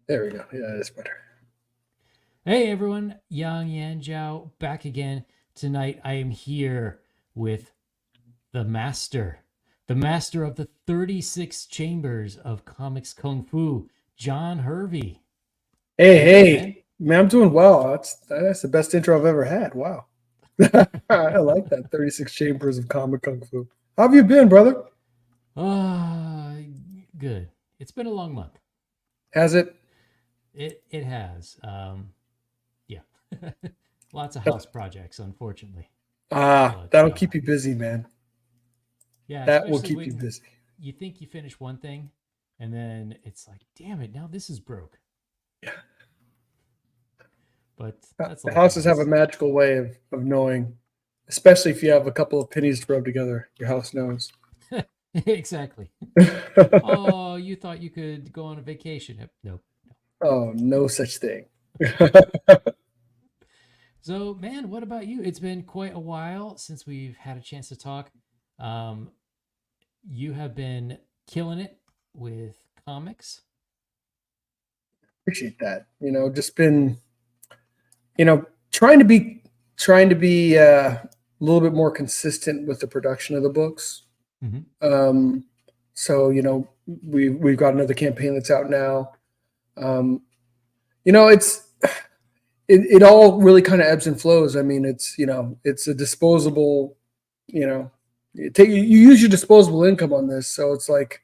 There we go. Yeah, that's better. Hey everyone, Yang Yan Jiao back again. Tonight I am here with the master of the 36 chambers of comics kung fu, John Hervey. Hey, How you doing, man? hey, man, I'm doing well. That's the best intro I've ever had. Wow. I like that. 36 Chambers of Comic Kung Fu. How have you been, brother? Ah, good. It's been a long month. Has it? It has. Yeah. Lots of house projects, unfortunately. But That'll keep you busy, man. yeah, That will especially keep you when busy. you think you finish one thing and then it's like, damn it, now this is broke. Yeah. But that's The life, I houses have a guess. magical way of knowing, especially if you have a couple of pennies to rub together. Your house knows. Exactly. Oh, you thought you could go on a vacation? Nope. No. Oh, no such thing. So, man, what about you? It's been quite a while since we've had a chance to talk. Um, you have been killing it with comics. Appreciate that. Just been, trying to be a little bit more consistent with the production of the books. Mm-hmm. Um, so we've got another campaign that's out now. Um, it's it all really kind of ebbs and flows. I mean, it's a disposable. You use your disposable income on this, so it's like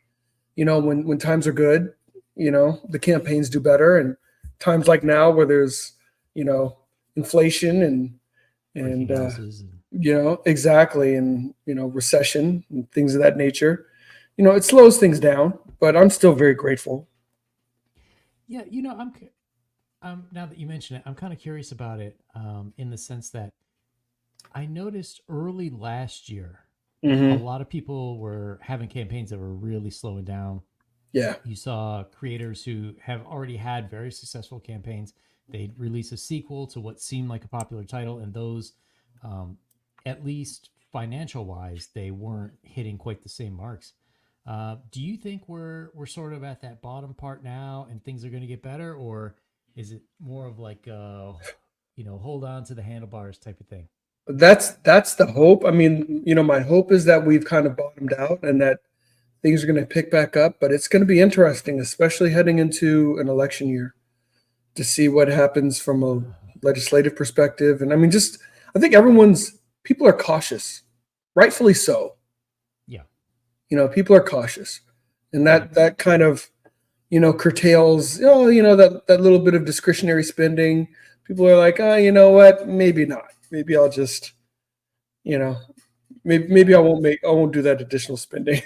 when times are good, the campaigns do better, and times like now where there's inflation Breaking and houses. And exactly, and recession and things of that nature. It slows things down, but I'm still very grateful. yeah, now that you mention it, I'm kind of curious about it in the sense that I noticed early last year, a Hmm. lot of people were having campaigns that were really slowing down. Yeah. You saw creators who have already had very successful campaigns. They'd release a sequel to what seemed like a popular title, and those, um, at least financial wise, they weren't hitting quite the same marks. Do you think we're sort of at that bottom part now, and things are going to get better, or is it more of like hold on to the handlebars type of thing? That's the hope. I mean, my hope is that we've kind of bottomed out and that things are going to pick back up, but it's going to be interesting, especially heading into an election year, to see what happens from a legislative perspective. And I mean, just I think people are cautious, rightfully so. Yeah, People are cautious, and right. that kind of curtails that little bit of discretionary spending. People are like, oh, you know what? Maybe not. Maybe I'll just you know maybe Yeah, I won't do that additional spending.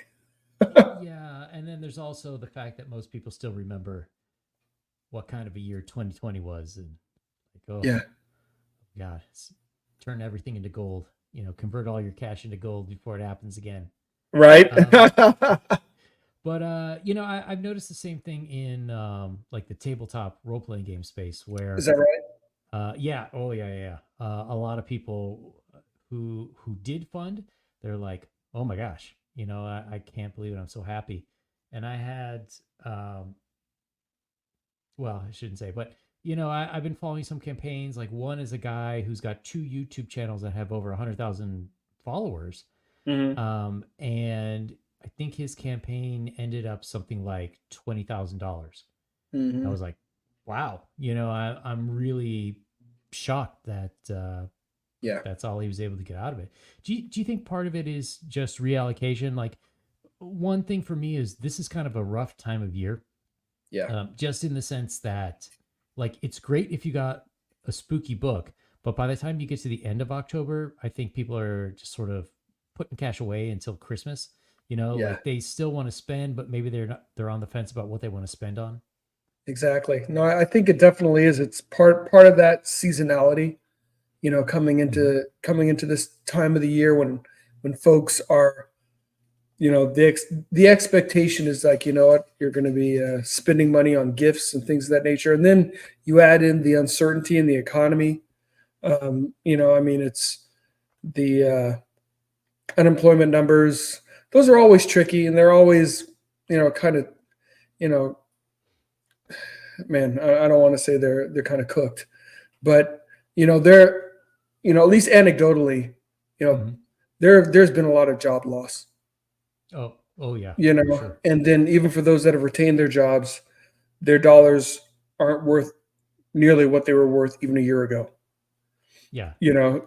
yeah, and then there's also the fact that most people still remember what kind of a year 2020 was, and like, oh Yeah. god, turn everything into gold. Convert all your cash into gold before it happens again. Right. Um, but I've noticed the same thing in like the tabletop role playing game space, Is where that right? yeah, oh yeah, yeah, yeah. A lot of people who did fund, they're like, oh my gosh, I can't believe it. I'm so happy. And I had well, I shouldn't say, but I've been following some campaigns. Like one is a guy who's got two YouTube channels that have over 100,000 followers, Hmm. and I think his campaign ended up something like $20,000. I Hmm. was like, wow, I'm really shocked that Yeah. that's all he was able to get out of it. Do you think part of it is just reallocation? Like one thing for me is this is kind of a rough time of year, Yeah. just in the sense that like it's great if you got a spooky book, but by the time you get to the end of October, I think people are just sort of putting cash away until Christmas. Yeah. Like they still want to spend, but maybe they're on the fence about what they want to spend on. Exactly. No, I think it definitely is. It's part of that seasonality, Mm-hmm. coming into this time of the year when folks are, the expectation is like, what, you're going to be spending money on gifts and things of that nature, and then you add in the uncertainty in the economy. I mean, it's the unemployment numbers. Those are always tricky, and they're always, kind of, you know, man, I don't want to say they're kind of cooked, but they're at least anecdotally, Mhm. there's been a lot of job loss, Oh yeah, for sure. and then even for those that have retained their jobs, their dollars aren't worth nearly what they were worth even a year ago. Yeah.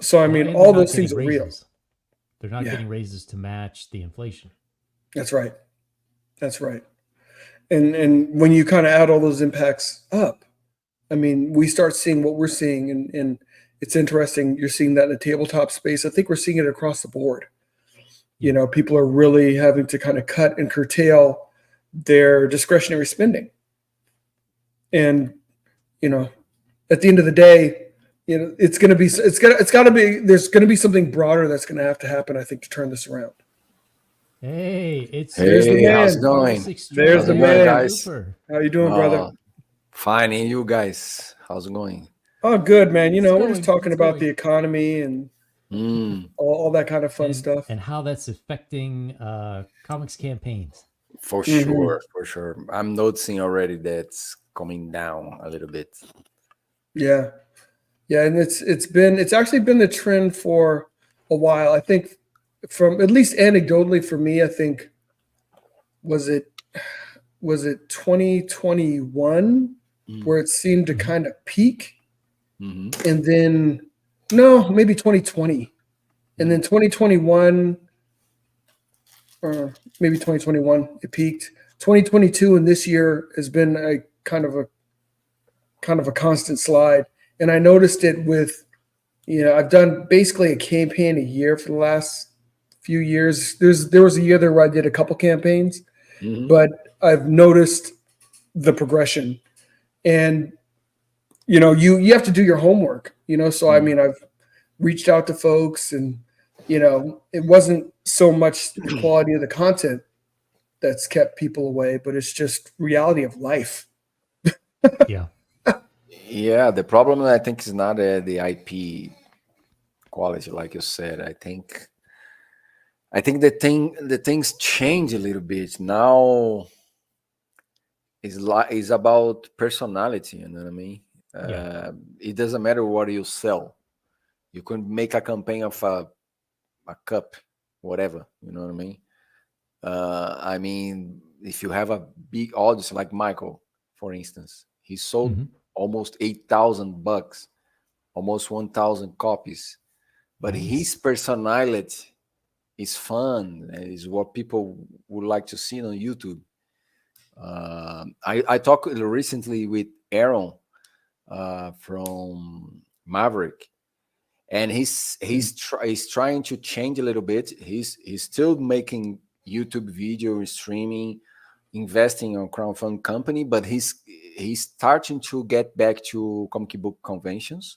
So I Well, mean, and they're all not those getting things are real. raises. They're not Yeah, getting raises to match the inflation. that's right. That's right. And when you kind of add all those impacts up, I mean, we start seeing what we're seeing, and it's interesting. You're seeing that in the tabletop space. I think we're seeing it across the board. Yeah. People are really having to kind of cut and curtail their discretionary spending. And, you know, at the end of the day, it's got to be, there's going to be something broader that's going to happen, I think, to turn this around. Hey, it's There's the Hey, how's it man. artist going? There's How's the it going, extraordinaire man. guys? Looper. How you doing, brother? Fine, and you guys? How's it going? Oh, good, man. It's We're just going. talking It's about going. the economy and Mm, all that kind of fun And stuff. and how that's affecting comics campaigns. for Hmm. sure, for sure. I'm noticing already that's coming down a little bit. Yeah. Yeah, and it's actually been the trend for a while. I think from at least anecdotally for me, I think was it 2021 Mm, where it seemed to Mhm. kind of peak, hmm and then no, maybe 2020, and then 2021 or maybe 2021 it peaked. 2022 and this year has been a kind of a constant slide, and I noticed it with I've done basically a campaign a year for the last few years. There was a year there where I did a couple campaigns, hmm but I've noticed the progression. And you have to do your homework. So I mean, I've reached out to folks, and it wasn't so much the quality of the content that's kept people away, but it's just reality of life. Yeah. Yeah, the problem I think is not the IP quality, like you said. I think the things change a little bit now. Is about personality. You know what I mean? Yeah. It doesn't matter what you sell. You can make a campaign of a cup, whatever. You know what I mean, if you have a big audience like Michael, for instance, he sold Hmm. almost 8,000 bucks, almost 1,000 copies. But his Nice. personality is fun, is what people would like to see on YouTube. I talked recently with Aaron from Maverick, and he's trying to change a little bit. He's still making YouTube video streaming, investing on crowdfund company, but he's starting to get back to comic book conventions.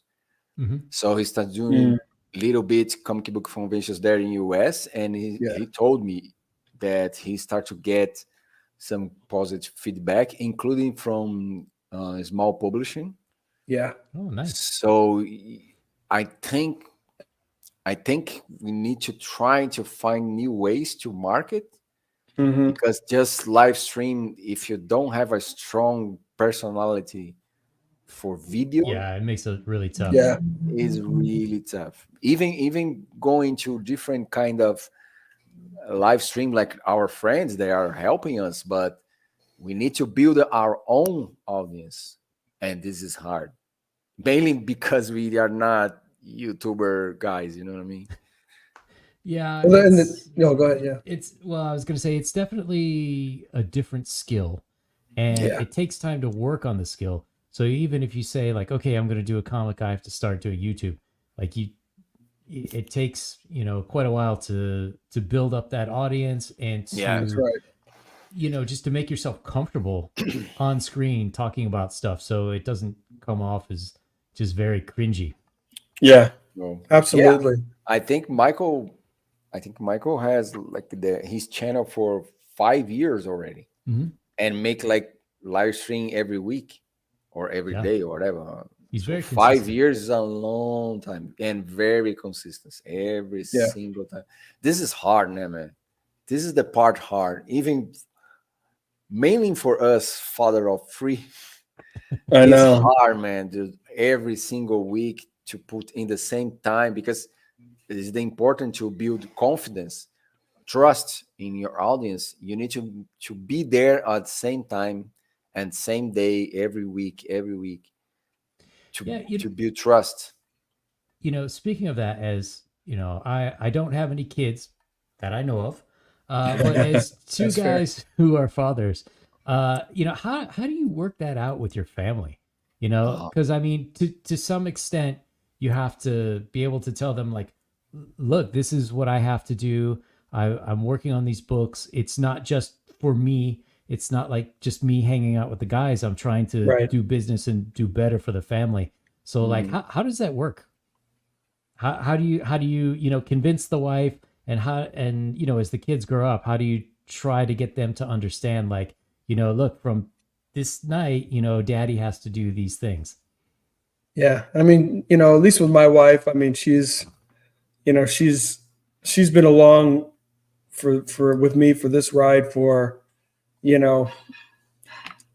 Hmm. So he started Mm, doing little bit comic book conventions there in US, and yeah, he told me that he started to get some positive feedback, including from small publishing. yeah. Oh, nice. So I think I think we need to try to find new ways to market, Hmm. because just live stream, if you don't have a strong personality for video, Yeah, it makes it really tough. Yeah. is really tough. Even going to different kind of live stream, like our friends, they are helping us, but we need to build our own audience, and this is hard, mainly because we are not YouTuber guys. You know what I mean? Yeah, Well, and no, go ahead. Yeah. well, I was going to say it's definitely a different skill, and Yeah. it takes time to work on the skill. So even if you say like, okay, I'm going to do a comic, I have to start doing YouTube. Like it takes quite a while to build up that audience and Yeah. That's to right. just to make yourself comfortable on screen talking about stuff, so it doesn't come off as just very cringy. Yeah. So, yeah, Absolutely. I think Michael. I think Michael has like his channel for 5 years already, Hmm. and make like live stream every week or every Yeah, day or whatever. he's So very 5 consistent. years is a long time and very consistent every Yeah. single time. This is hard, man. This is the part hard, even mainly for us, father of three. I It's know. hard, man, dude. Every single week to put in the same time because it is the important to build confidence, trust in your audience. You need to be there at the same time and same day every week Yeah, to build trust. speaking of that, as I don't have any kids that I know of, but as two That's fair. guys who are fathers, how do you work that out with your family? Uh, Because I mean, to some extent, you have to be able to tell them like, look, this is what I have to do. I'm working on these books. It's not just for me. It's not like just me hanging out with the guys. I'm trying to Right. do business and do better for the family. So like, mm, how does that work? How do you convince the wife, and as the kids grow up, how do you try to get them to understand, like, look, from this night, daddy has to do these things. Yeah. I mean, at least with my wife, I mean, she's been along for with me for this ride for, you know,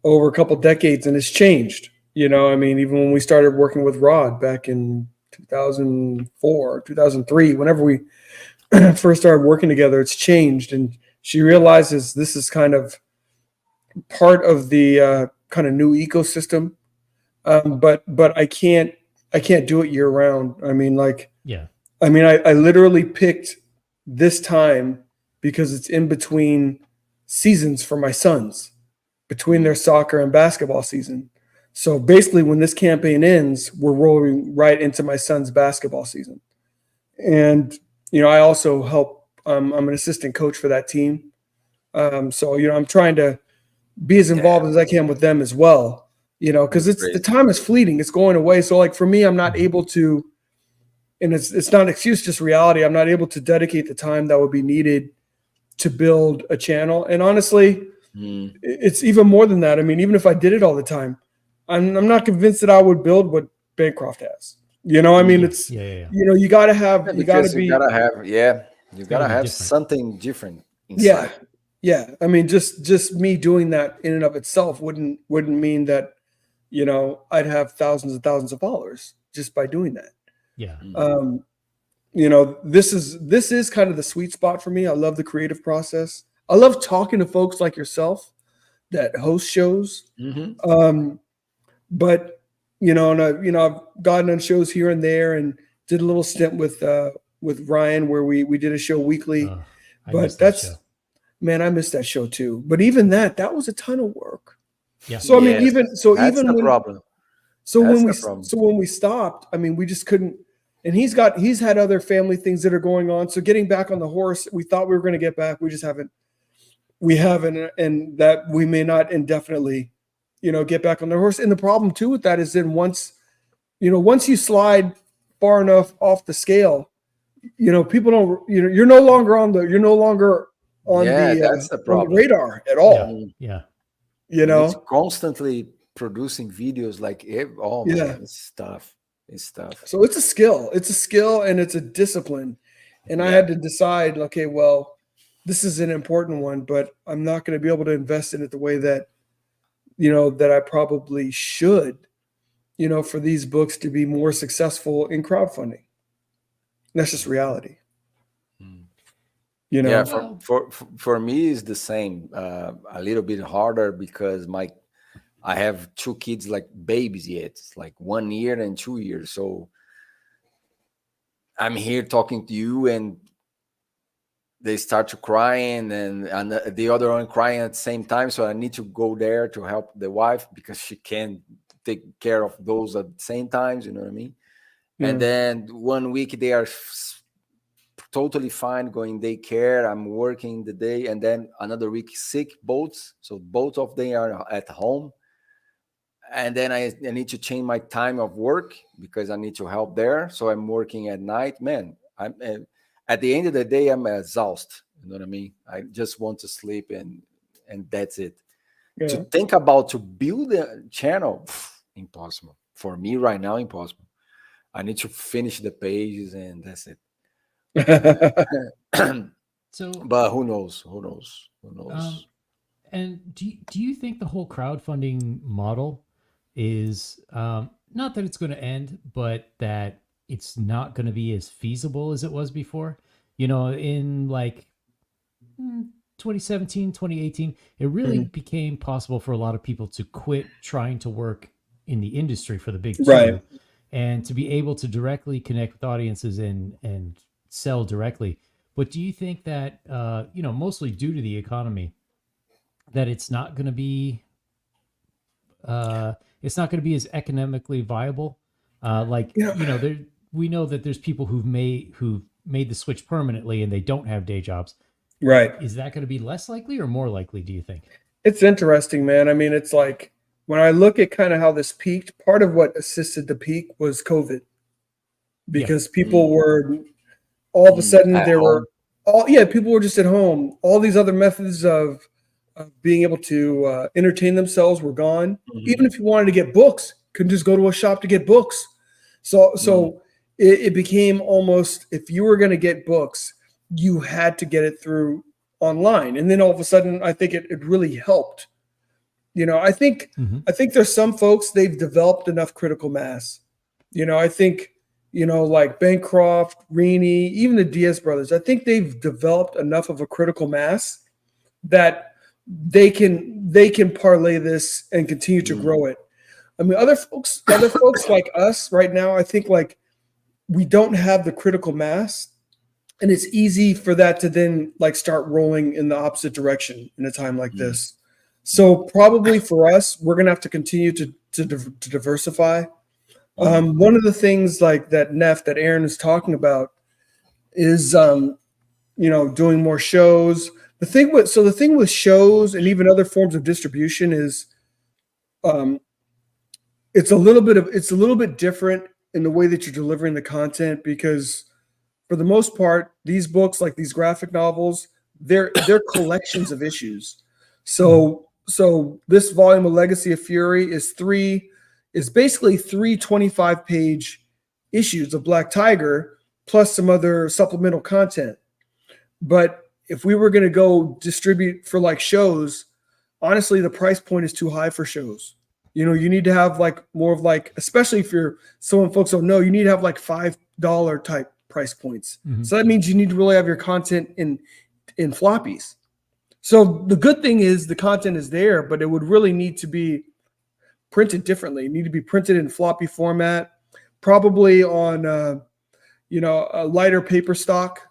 over a couple decades, and it's changed. I mean, even when we started working with Rod back in 2004, 2003, whenever we first started working together, it's changed. And she realizes this is kind of part of the kind of new ecosystem. But I can't do it year round. I mean, like, Yeah. I literally picked this time because it's in between seasons for my sons, between their mm, soccer and basketball season. So basically, when this campaign ends, we're rolling right into my son's basketball season. And I also help. I'm an assistant coach for that team. So I'm trying to be as yeah, involved as I can with them as well. Because that's it's the great. time is fleeting; it's going away. So like for me, I'm not Mhm. able to, and it's not an excuse, just reality. I'm not able to dedicate the time that would be needed to build a channel. And honestly, Mm, it's even more than that. I mean, even if I did it all the time, I'm not convinced that I would build what Bancroft has. I mean, mm. Yeah, it's yeah, yeah, yeah. Yeah, you gotta because you be, gotta have, yeah, you It's got to gotta be have different. something different yeah, inside. yeah. I mean, just me doing that in and of itself wouldn't mean that I'd have thousands and thousands of followers just by doing that. Yeah. Mm, Um, this is kind of the sweet spot for me. I love the creative process. I love talking to folks like yourself that host shows. mhm. Um, but and I've gotten on shows here and there, and did a little stint with Ryan where we did a show weekly. I But missed that show. that's man, I missed that show too. But even that was a ton of work. Yeah. So I mean, Yes, even so, that's even the when problem. so That's when we the problem. so when we stopped, I mean, we just couldn't. And he's had other family things that are going on. So getting back on the horse, we thought we were going to get back. We just haven't. We haven't, and that we may not indefinitely, get back on the horse. And the problem too with that is then once you slide far enough off the scale, people don't. You're no longer Yeah, that's the on the problem. radar at Yeah. all. Mm. Yeah. You You need to know, constantly producing videos like, oh yeah. man, it's tough. It's tough. So it's a skill. It's a skill and it's a discipline. And I Yeah. had to decide, okay, well, this is an important one, but I'm not going to be able to invest in it the way that I probably should, for these books to be more successful in crowdfunding. That's just reality, Mm. you Yeah, know. for Well, for for me it's the same. A little bit harder because I have two kids like babies yet. It's like 1 year and 2 years. So I'm here talking to you and they start to crying and the other one crying at the same time. So I need to go there to help the wife because she can't take care of those at the same times. You know what I mean? And Yeah. then 1 week they are totally fine going daycare. I'm working the day, and then another week sick both. So both of them are at home. And then I need to change my time of work because I need to help there. So I'm working at night. Man, I'm at the end of the day, I'm exhausted. You know what I mean? I just want to sleep and that's it. To Yeah. think about to build a channel, impossible. For me right now, impossible. I need to finish the pages and that's it. so But who knows? Who knows? Who um knows? and do you think the whole crowdfunding model is not that it's going to end, but that it's not going to be as feasible as it was before. You know, in like 2017, 2018, it really Mhm. became possible for a lot of people to quit trying to work in the industry for the big Right. two and to be able to directly connect with audiences and sell directly. But do you think that, you know, mostly due to the economy, that it's not going to be as economically viable? Like, You know, you know, there, we know that there's people who've made the switch permanently and they don't have day jobs. right. Is that going to be less likely or more likely, do you think? It's interesting, man. I mean, it's like when I look at kind of how this peaked, part of what assisted the peak was COVID Yeah. because people were all of a sudden At there were home. people were just at home. All these other methods of being able to entertain themselves were gone. Mhm. Even if you wanted to get books, couldn't just go to a shop to get books. So Mhm. it became almost if you were going to get books, you had to get it through online. And then all of a sudden, I think it really helped. You know, Mm-hmm. I think there's some folks they've developed enough critical mass. You know, I think like Bancroft, Reaney, even the Diaz brothers. I think they've developed enough of a critical mass that they can parlay this and continue to Mhm. grow it. I mean, other folks like us right now, I think like we don't have the critical mass, and it's easy for that to then like start rolling in the opposite direction in a time like Mhm. this. So probably for us, we're gonna have to continue to diversify. Mhm. One of the things like that Aaron is talking about is doing more shows. The thing with shows and even other forms of distribution is um, it's a little bit different in the way that you're delivering the content because for the most part, these books, like these graphic novels, they're collections of issues. Mm-hmm. So this volume of Legacy of Fury is basically three 25-page issues of Black Tiger plus some other supplemental content. But if we were going to go distribute for like shows, honestly, the price point is too high for shows. You need to have like more of like, especially if you're someone folks don't know, you need to have like $5 type price points. Mm-hmm. So that means you need to really have your content in floppies. So the good thing is the content is there, but it would really need to be printed differently. It need to be printed in floppy format, probably on a lighter paper stock.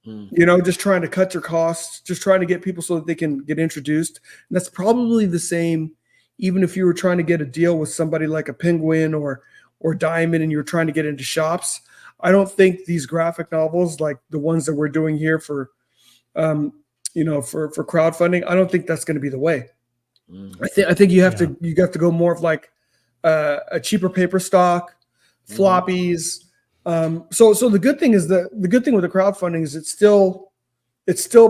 Mhm. Just trying to cut your costs, just trying to get people so that they can get introduced. And that's probably the same, even if you were trying to get a deal with somebody like a Penguin or Diamond, and you were trying to get into shops. I don't think these graphic novels, like the ones that we're doing here for, for crowdfunding, I don't think that's going to be the way. Mhm. I think you have Yeah. to go more of like a cheaper paper stock, Mhm. floppies. So the good thing is the good thing with the crowdfunding is it still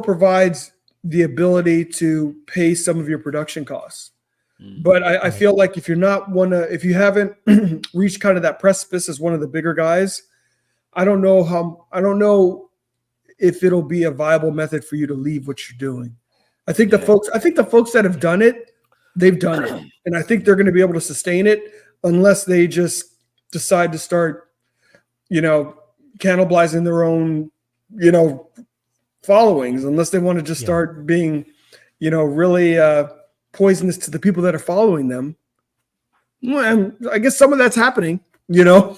provides the ability to pay some of your production costs. Mhm. But I Right. feel like if you haven't reached kind of that precipice as one of the bigger guys, I don't know if it'll be a viable method for you to leave what you're doing. Yeah. I think the folks that have done it, they've done it. And I think they're going to be able to sustain it unless they just decide to start, cannibalizing their own, followings, unless they want to just Yeah. start being, really poisonous to the people that are following them. Well, and I guess some of that's happening, you know.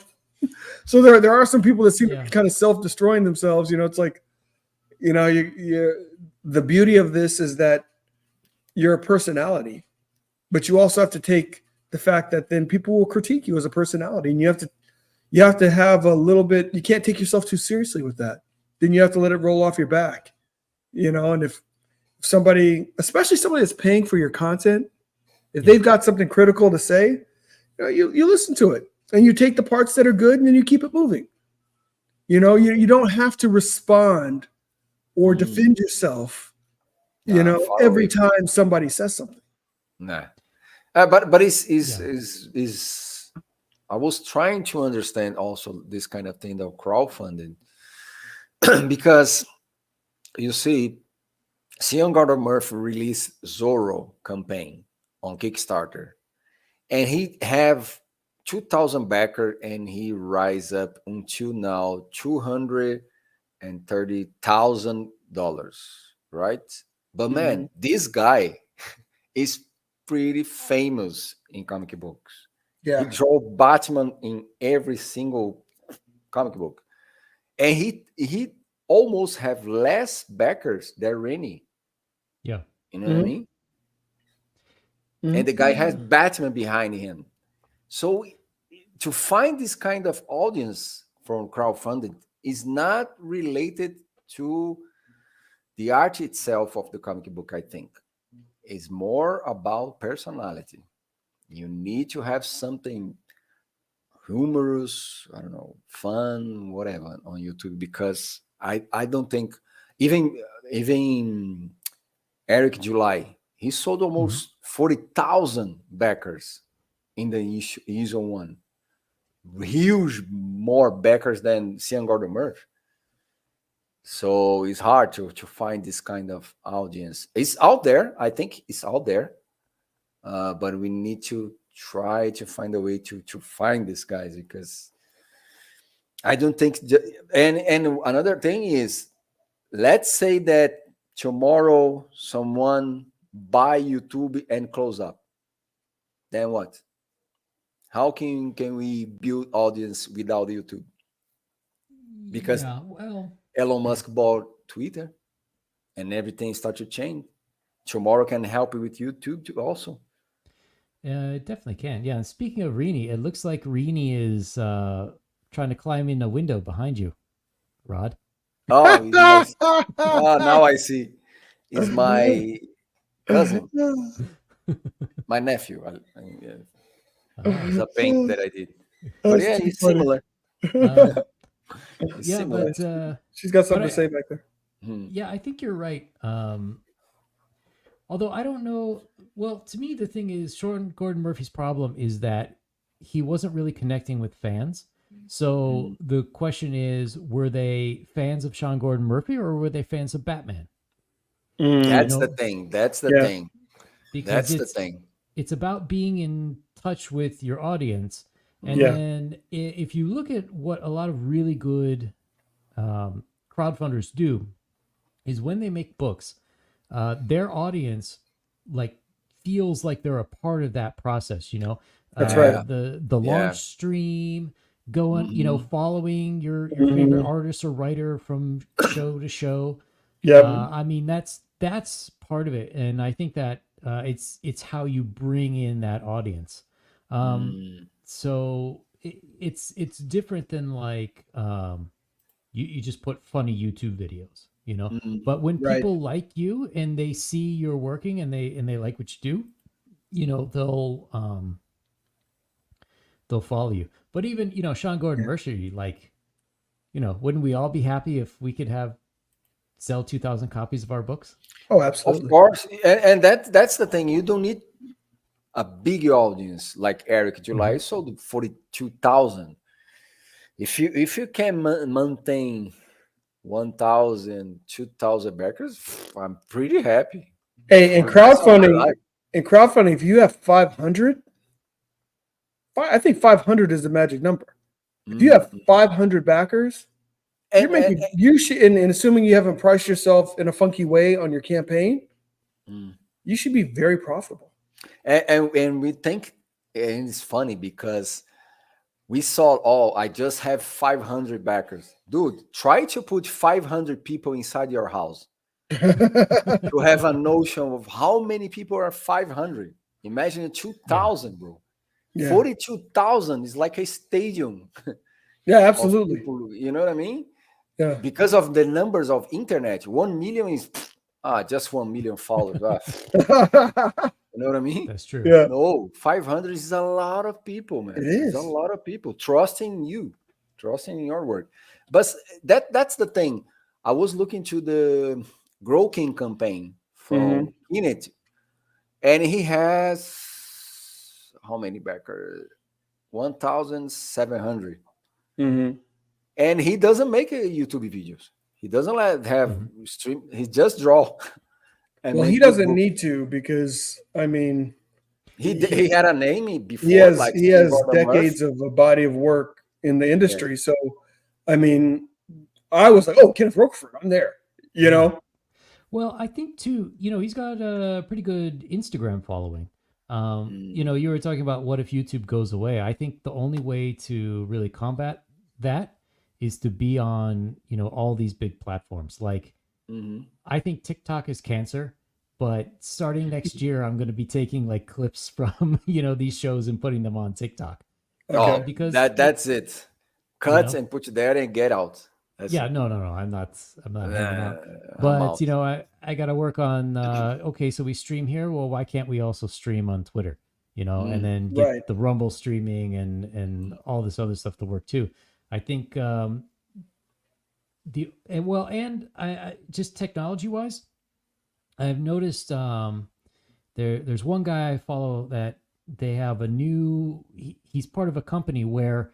So there are some people that seem to Yeah. be kind of self-destroying themselves. It's like, the beauty of this is that you're a personality, but you also have to take the fact that then people will critique you as a personality, and you have to have a little bit. You can't take yourself too seriously with that. Then you have to let it roll off your back, And if somebody, especially somebody that's paying for your content, if Yeah. they've got something critical to say, you listen to it and you take the parts that are good and then you keep it moving. You don't have to respond or Mhm. defend yourself, Far every away. time somebody says something. Nah. But Yeah. is I was trying to understand also this kind of thing of crowdfunding because you see, Sean Gardner Murphy released Zorro campaign on Kickstarter, and he have 2,000 backer, and he rise up until now $230,000, right? But man, this guy is pretty famous in comic books. He Yeah. draw Batman in every single comic book, and he almost have less backers than Rennie. Yeah. You know what I Mhm. mean? Mhm. And the guy has Batman behind him. So to find this kind of audience from crowdfunding is not related to the art itself of the comic book, I think. It's more about personality. You need to have something humorous, I don't know, fun, whatever on YouTube, because I don't think even Eric July, he sold almost 40,000 backers in the issue one. Huge more backers than Sean Gordon Murphy. So it's hard to find this kind of audience. It's out there. I think it's out there. But we need to try to find a way to find these guys, because I don't think. And another thing is, let's say that tomorrow someone buy YouTube and close up. Then what? How can we build audience without YouTube? Because yeah, well, Elon Musk bought Twitter, and everything started to change. Tomorrow can help you with YouTube too also. it definitely can. Yeah. And speaking of Rini, it looks like Rini is trying to climb in a window behind you, Rod. Oh, yes. Oh, now I see. It's my cousin, my nephew. Yeah, it's Ah, a paint that I did. But That's yeah, too it's funny. similar. It's yeah, similar. but She's got something But to say back there. yeah, I think you're right. Although I don't know. Well, to me, the thing is, Sean Gordon Murphy's problem is that he wasn't really connecting with fans. So Mm. the question is, were they fans of Sean Gordon Murphy or were they fans of Batman? You That's the know, thing. That's the Yeah. thing. because That's the thing. it's about being in touch with your audience. And Yeah. then if you look at what a lot of really good crowdfunders do, is when they make books, their audience like feels like they're a part of that process. You know, That's right. the Yeah. launch stream, going, Mhm. following your Mhm. favorite artist or writer from show to show. Yep. I mean, that's part of it, and I think that it's how you bring in that audience. Mm. So it's different than like you just put funny YouTube videos, Mm. But when Right. people like you and they see you're working and they like what you do, they'll follow you. But even Sean Gordon Yeah. Murphy, like wouldn't we all be happy if we could sell 2,000 copies of our books? Oh, Of absolutely. course, and that's the thing. You don't need a big audience like Eric July sold 42,000. If you can maintain 1,000, 2,000 backers, I'm pretty happy Hey, in for the rest of my life. if you have 500, I think 500 is the magic number. If you have 500 backers, you're making you should, and assuming you haven't priced yourself in a funky way on your campaign, you should be very profitable. And we think, and it's funny because we saw, I just have 500 backers. Dude, try to put 500 people inside your house to have a notion of how many people are 500. Imagine 2,000, bro. Yeah. 42,000 is like a stadium Yeah, of absolutely. people. You know what I mean? Yeah. Because of the numbers of internet, 1 million is just 1 million followers. You know what I mean? That's true. Yeah. No, 500 is a lot of people, man. It It's a is. lot of people trusting you, trusting in your work. But that's the thing. I was looking to the Grow King campaign from Init, and he has how many backers? 1,700. Mhm. And he doesn't make YouTube videos. He doesn't have stream. He just draw. And Well, make he good doesn't book. need to because I mean, He had a name before, he has like he Steve has Murphy. decades of a body of work in the Yeah. industry. So, I mean, I was like, oh, Kenneth Roquefort, I'm there. You Yeah. know, Well, I think too, he's got a pretty good Instagram following. Mm. You were talking about what if YouTube goes away. I think the only way to really combat that is to be on, all these big platforms. Like, Mhm. I think TikTok is cancer, but starting next year, I'm going to be taking like clips from, these shows and putting them on TikTok. okay, Oh, Because, that's it. you Cut know, and put there and get out. That's yeah, it. no, I'm not hanging Nah, out. I'm But, out. I got to work on, okay, so we stream here. Well, why can't we also stream on Twitter? And Mm. then get right. the Rumble streaming and all this other stuff to work too. I think and I just technology wise, I've noticed there's one guy I follow that they have he's part of a company where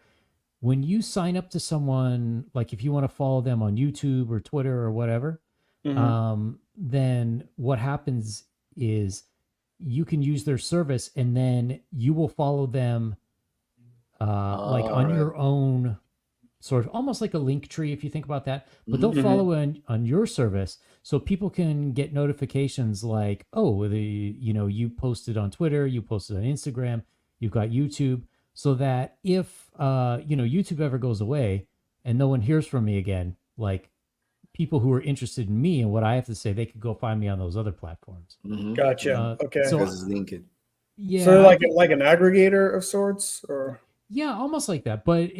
when you sign up to someone, like if you want to follow them on YouTube or Twitter or whatever, Mhm. then what happens is you can use their service and then you will follow them like All on right. your own, sort of almost like a link tree if you think about that, but they'll Mhm. Mhm. follow on your service so people can get notifications like, oh, you posted on Twitter, you posted on Instagram, you've got YouTube, so that if YouTube ever goes away and no one hears from me again, like people who are interested in me and what I have to say, they could go find me on those other platforms. Mhm. Gotcha. Mhm. Okay. So Because it's linked. So yeah, they're I like think like an aggregator of sorts, or yeah, almost like that, but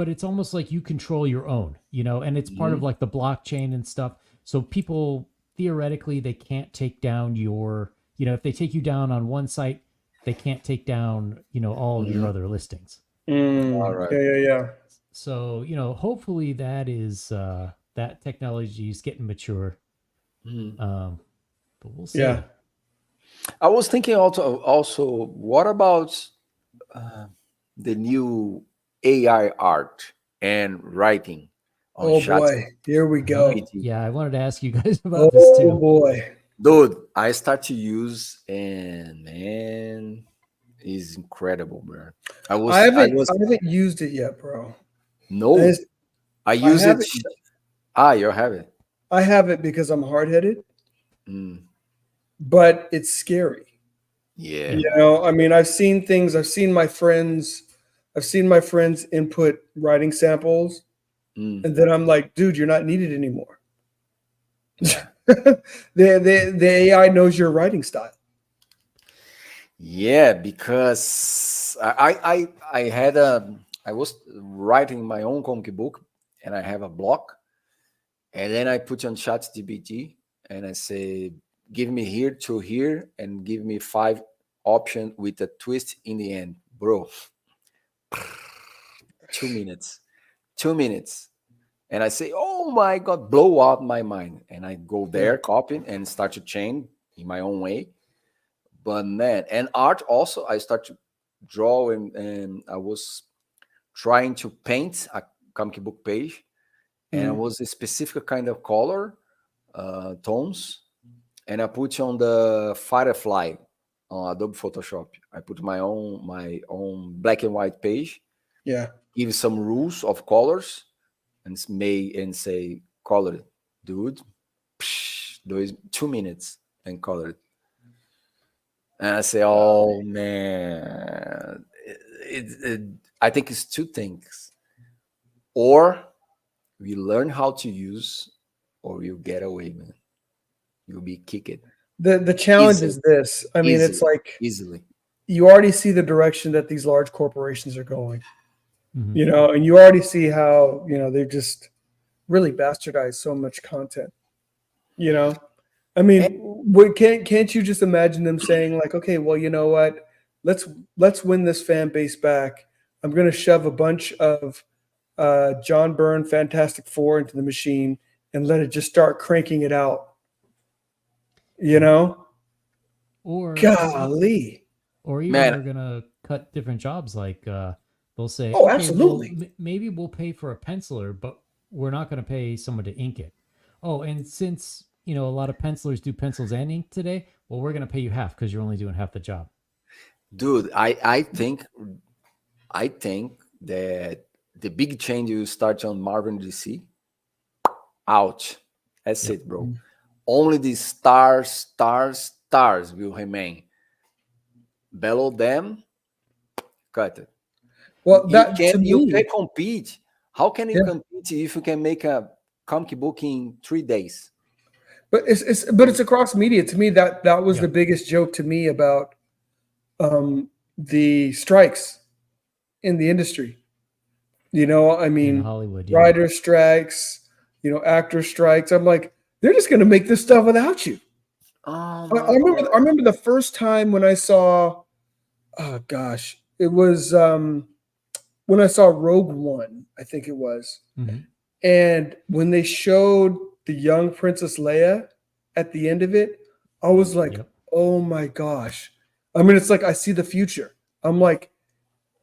it's almost like you control your own, and it's part of Mhm. like the blockchain and stuff. So people theoretically they can't take down if they take you down on one site, they can't take down, all of your Mhm. other listings. All yeah, right. yeah, yeah. So, hopefully that technology is getting mature. Mhm. But we'll Yeah. see. I was thinking also, what about uh, the new AI art and writing on Oh chat boy, here we go. GPT? Yeah, I wanted to ask you guys about this Oh too. boy. Dude, I start to use and man, is incredible, man. I I was haven't used it yet, bro. I no, just, I I use it. haven't You have it. I have it because I'm hard headed, Mm, but it's scary. yeah. You know, I mean, I've seen things. I've seen my friends input writing samples, Mm, and then I'm like, dude, you're not needed anymore. yeah. The AI knows your writing style. Yeah, because I had I was writing my own comic book and I have a block and then I put on ChatGPT and I say give me here to here and give me 5 options with a twist in the end, bro. 2 minutes, 2 minutes, and I say oh my god, blow out my mind, and I go Yeah. there, copy and start to change in my own way. But man, and art also, I start to draw and I was trying to paint a comic book page, and I Mhm. was a specific kind of color tones, and I put on the Firefly on Adobe Photoshop. I put my own black and white page, Yeah. give some rules of colors, and say color it, dude. Those 2 minutes and color it. And I say, oh man, I think it's two things. Or we learn how to use, or you get away, man. You'll be kicked The challenge easily, is this. I mean, it's easily, like easily. you already see the direction that these large corporations are going, Mhm. you know, and you already see how, you know, they've just really bastardized so much content, you know. I And, mean, can't you just imagine them saying like, okay, well, you know what? Let's let's win this fan base back. I'm going to shove a bunch of John Byrne Fantastic Four into the machine and let it just start cranking it out. You Yeah. know, Or golly. or even man, they're gonna cut different jobs. Like they'll say, Oh, okay, well, absolutely. maybe we'll pay for a penciler, but we're not going to pay someone to ink it. Oh, and since you know, a lot of pencilers do pencils and ink today. Well, we're going to pay you half because you're only doing half the job. Dude, I think that the big change will start on Marvel and DC. Ouch. That's Yep. it, bro. Only the stars will remain. Below them, cut it. Well, You that to can't you me, can't compete. How can you yeah. compete if you can make a comic book in 3 days? But it's across media. To me, that was Yeah. the biggest joke to me about the strikes in the industry. You know, I In mean, Hollywood, yeah. writer strikes, you know, actor strikes. I'm like, they're just going to make this stuff without you. Oh I my remember. I remember the first time when I saw. Oh gosh, it was when I saw Rogue One. I think it was, Mhm. and when they showed the young Princess Leia at the end of it, I was like, Yep. oh my gosh. I mean, it's like I see the future. I'm like,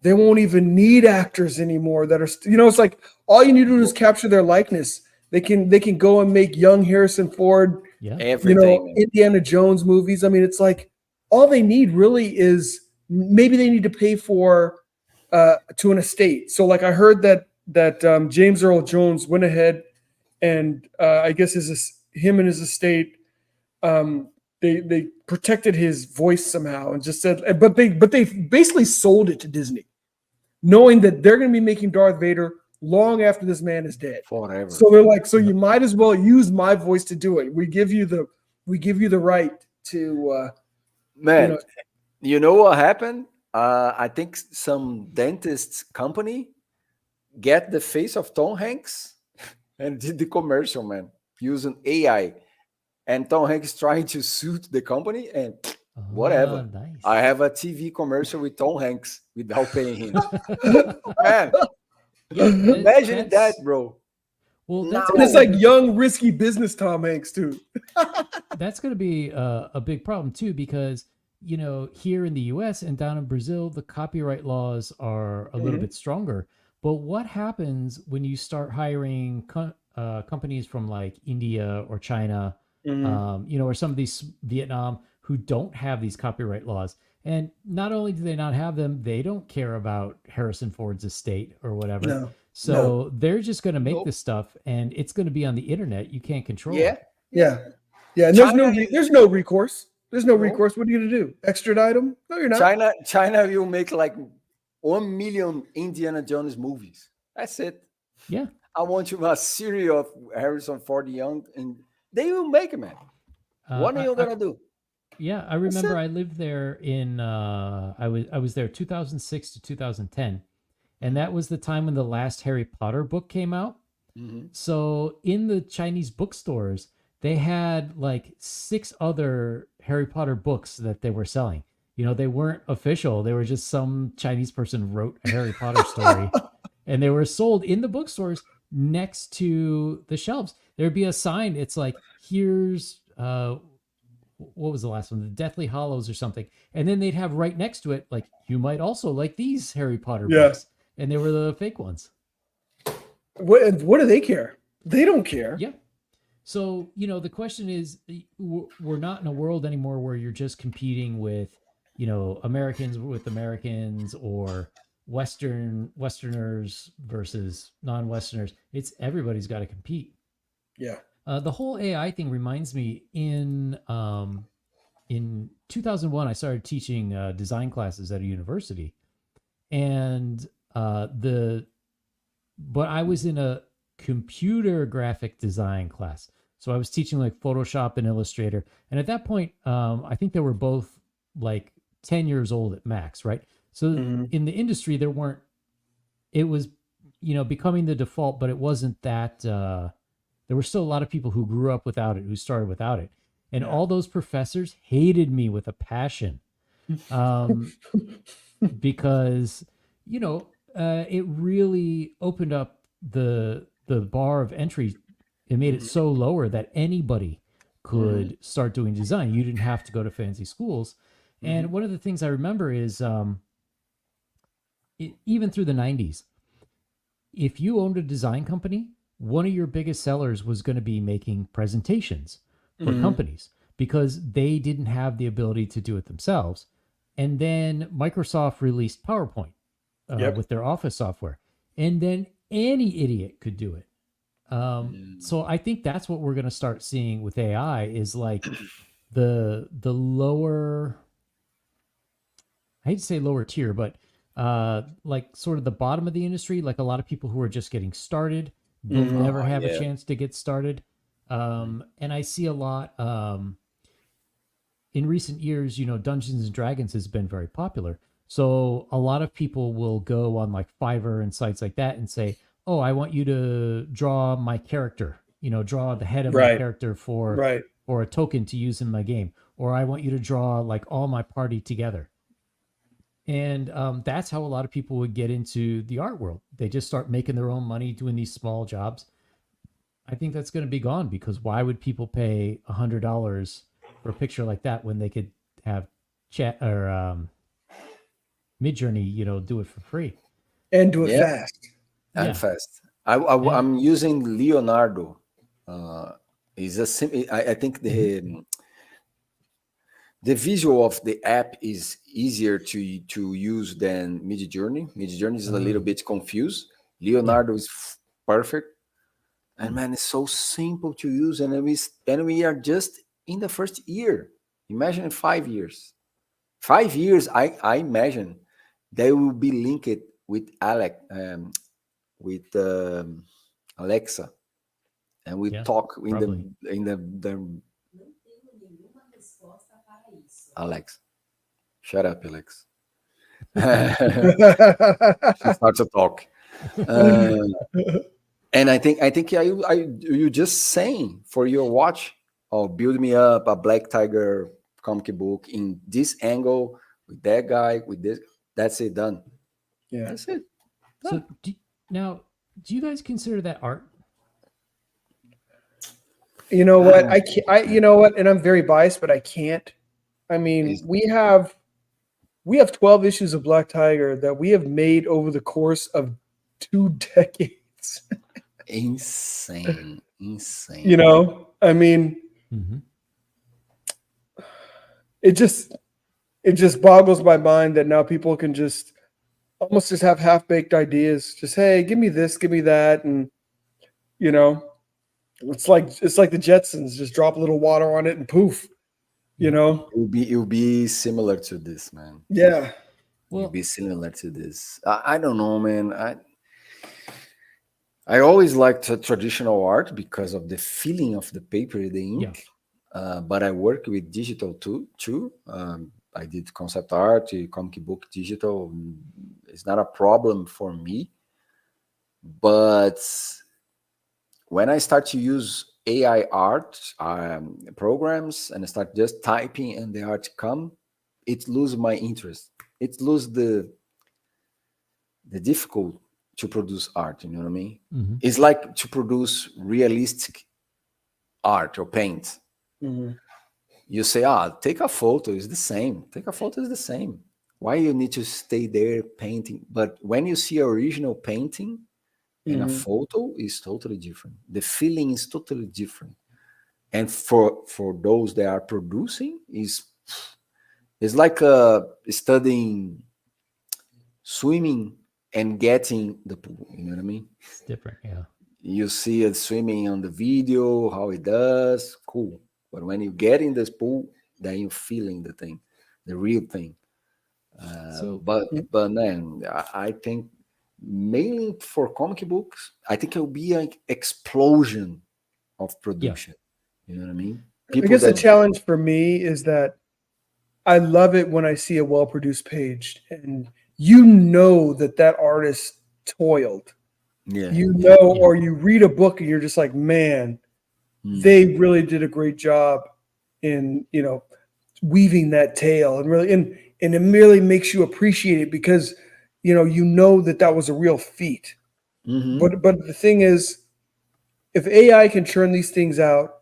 they won't even need actors anymore that are, you know, it's like all you need to do is capture their likeness. They can go and make young Harrison Ford, Yeah. you everything, know, man. Indiana Jones movies. I mean, it's like all they need really is maybe they need to pay for to an estate. So like I heard that James Earl Jones went ahead and I guess him and his estate they protected his voice somehow and just said but they basically sold it to Disney, knowing that they're going to be making Darth Vader long after this man is dead. Forever. So they're like, so Yep. you might as well use my voice to do it. We give you the right to Man, know. you know what happened? I think some dentist company get the face of Tom Hanks and did the commercial, man, using AI. And Tom Hanks trying to suit the company and whatever. Nice. I have a TV commercial with Tom Hanks without paying him. Man, Yeah, imagine that's- that, bro. Well, Now- that's And it's gonna like young, risky business Tom Hanks too. that's going to be a big problem too, because you know, here in the U.S. and down in Brazil, the copyright laws are a little Mhm. bit stronger. But what happens when you start hiring companies from like India or China, you know, or some of these Vietnam who don't have these copyright laws? And not only do they not have them, they don't care about Harrison Ford's estate or whatever. No. So they're just going to make Nope. this stuff, and it's going to be on the internet. You can't control Yeah. it. Yeah. And China- there's no recourse. There's no No. recourse. What are you gonna do? Extradite them? No, you're not. China will make like 1 million Indiana Jones movies. That's it. Yeah. I want you a series of Harrison Ford young, and they will make it, man. What are you gonna do? Yeah, I remember I lived there in I was there 2006 to 2010, and that was the time when the last Harry Potter book came out. Mhm. So in the Chinese bookstores, they had like 6 other Harry Potter books that they were selling. You know, they weren't official. They were just some Chinese person wrote a Harry Potter story, and they were sold in the bookstores next to the shelves. There'd be a sign. It's like, here's what was the last one? The Deathly Hollows or something. And then they'd have right next to it, like, you might also like these Harry Potter Yeah. books. And they were the fake ones. What do they care? They don't care. Yeah. So, you know, the question is, we're not in a world anymore where you're just competing with, you know, Americans with Americans or Westerners versus non-Westerners. It's everybody's got to compete. Yeah. The whole AI thing reminds me in 2001, I started teaching design classes at a university, and but I was in a computer graphic design class, so I was teaching like Photoshop and Illustrator, and at that point, I think they were both like 10 years old at max, right? So in the industry, there weren't. It was, you know, becoming the default, but it wasn't that. There were still a lot of people who grew up without it, who started without it. And all those professors hated me with a passion because, you know, it really opened up the bar of entry. It made it so lower that anybody could start doing design. You didn't have to go to fancy schools. And one of the things I remember is even through the 90s, if you owned a design company, one of your biggest sellers was going to be making presentations for Mhm. companies because they didn't have the ability to do it themselves. And then Microsoft released PowerPoint Yep. with their Office software, and then any idiot could do it. So I think that's what we're going to start seeing with AI is like the lower, I hate to say lower tier, but like sort of the bottom of the industry, like a lot of people who are just getting started, they'll Mhm. never have a yeah. chance to get started. And I see a lot in recent years, you know, Dungeons and Dragons has been very popular. So a lot of people will go on like Fiverr and sites like that and say, "Oh, I want you to draw my character, you know, draw the head of my Right. character Right. for a token to use in my game, or I want you to draw like all my party together." And that's how a lot of people would get into the art world. They just start making their own money doing these small jobs. I think that's going to be gone because why would people pay $100 for a picture like that when they could have chat or Midjourney, you know, do it for free? And do it Yeah. fast. And Yeah. fast. And- I'm using Leonardo. Is I think the visual of the app is easier to use than Midjourney. Midjourney is a little bit confused. Leonardo is perfect, and man, it's so simple to use, and we are just in the first year. Imagine in 5 years. 5 years, I imagine they will be linked with Alexa, and we Yeah, talk in probably. the Alex. Shut up, Alex. She starts to talk. And I think you just saying for your watch, oh, build me up a Black Tiger comic book in this angle with that guy with this. That's it, done. Yeah. That's it. So now, do you guys consider that art? You know what? I can't. You know what? And I'm very biased, but I can't. I mean, Is- we have 12 issues of Black Tiger that we have made over the course of 2 decades. Insane. You know, I mean, Mm-hmm. it just boggles my mind that now people can just almost just have half-baked ideas. Just, hey, give me this, give me that, and you know, it's like the Jetsons. Just drop a little water on it and poof. You know? It'll be similar to this, man. Yeah. It'll Well, be similar to this. I don't know, man. I always liked traditional art because of the feeling of the paper, the ink. But I work with digital too. I did concept art, comic book, digital. It's not a problem for me. But when I start to use AI art programs and I start just typing and the art come, it loses my interest. It loses the difficult to produce art. You know what I mean? mm-hmm. It's like to produce realistic art or paint. Mhm. You say, take a photo, it's the same. Take a photo is the same. Why you need to stay there painting? But when you see original painting and a photo is totally different. The feeling is totally different. And for those that are producing, it's like studying swimming and getting the pool. You know what I mean? It's different. Yeah. You see it swimming on the video, how it does, cool. But when you get in this pool, then you're feeling the thing, the real thing. But then I think mainly for comic books, I think it will be an explosion of production. You know what I mean? I guess the challenge for me is that I love it when I see a well-produced page and you know that artist toiled. Yeah, or you read a book and you're just like, man, they really did a great job in, weaving that tale and really, and it really makes you appreciate it because, that was a real feat. But the thing is, if AI can churn these things out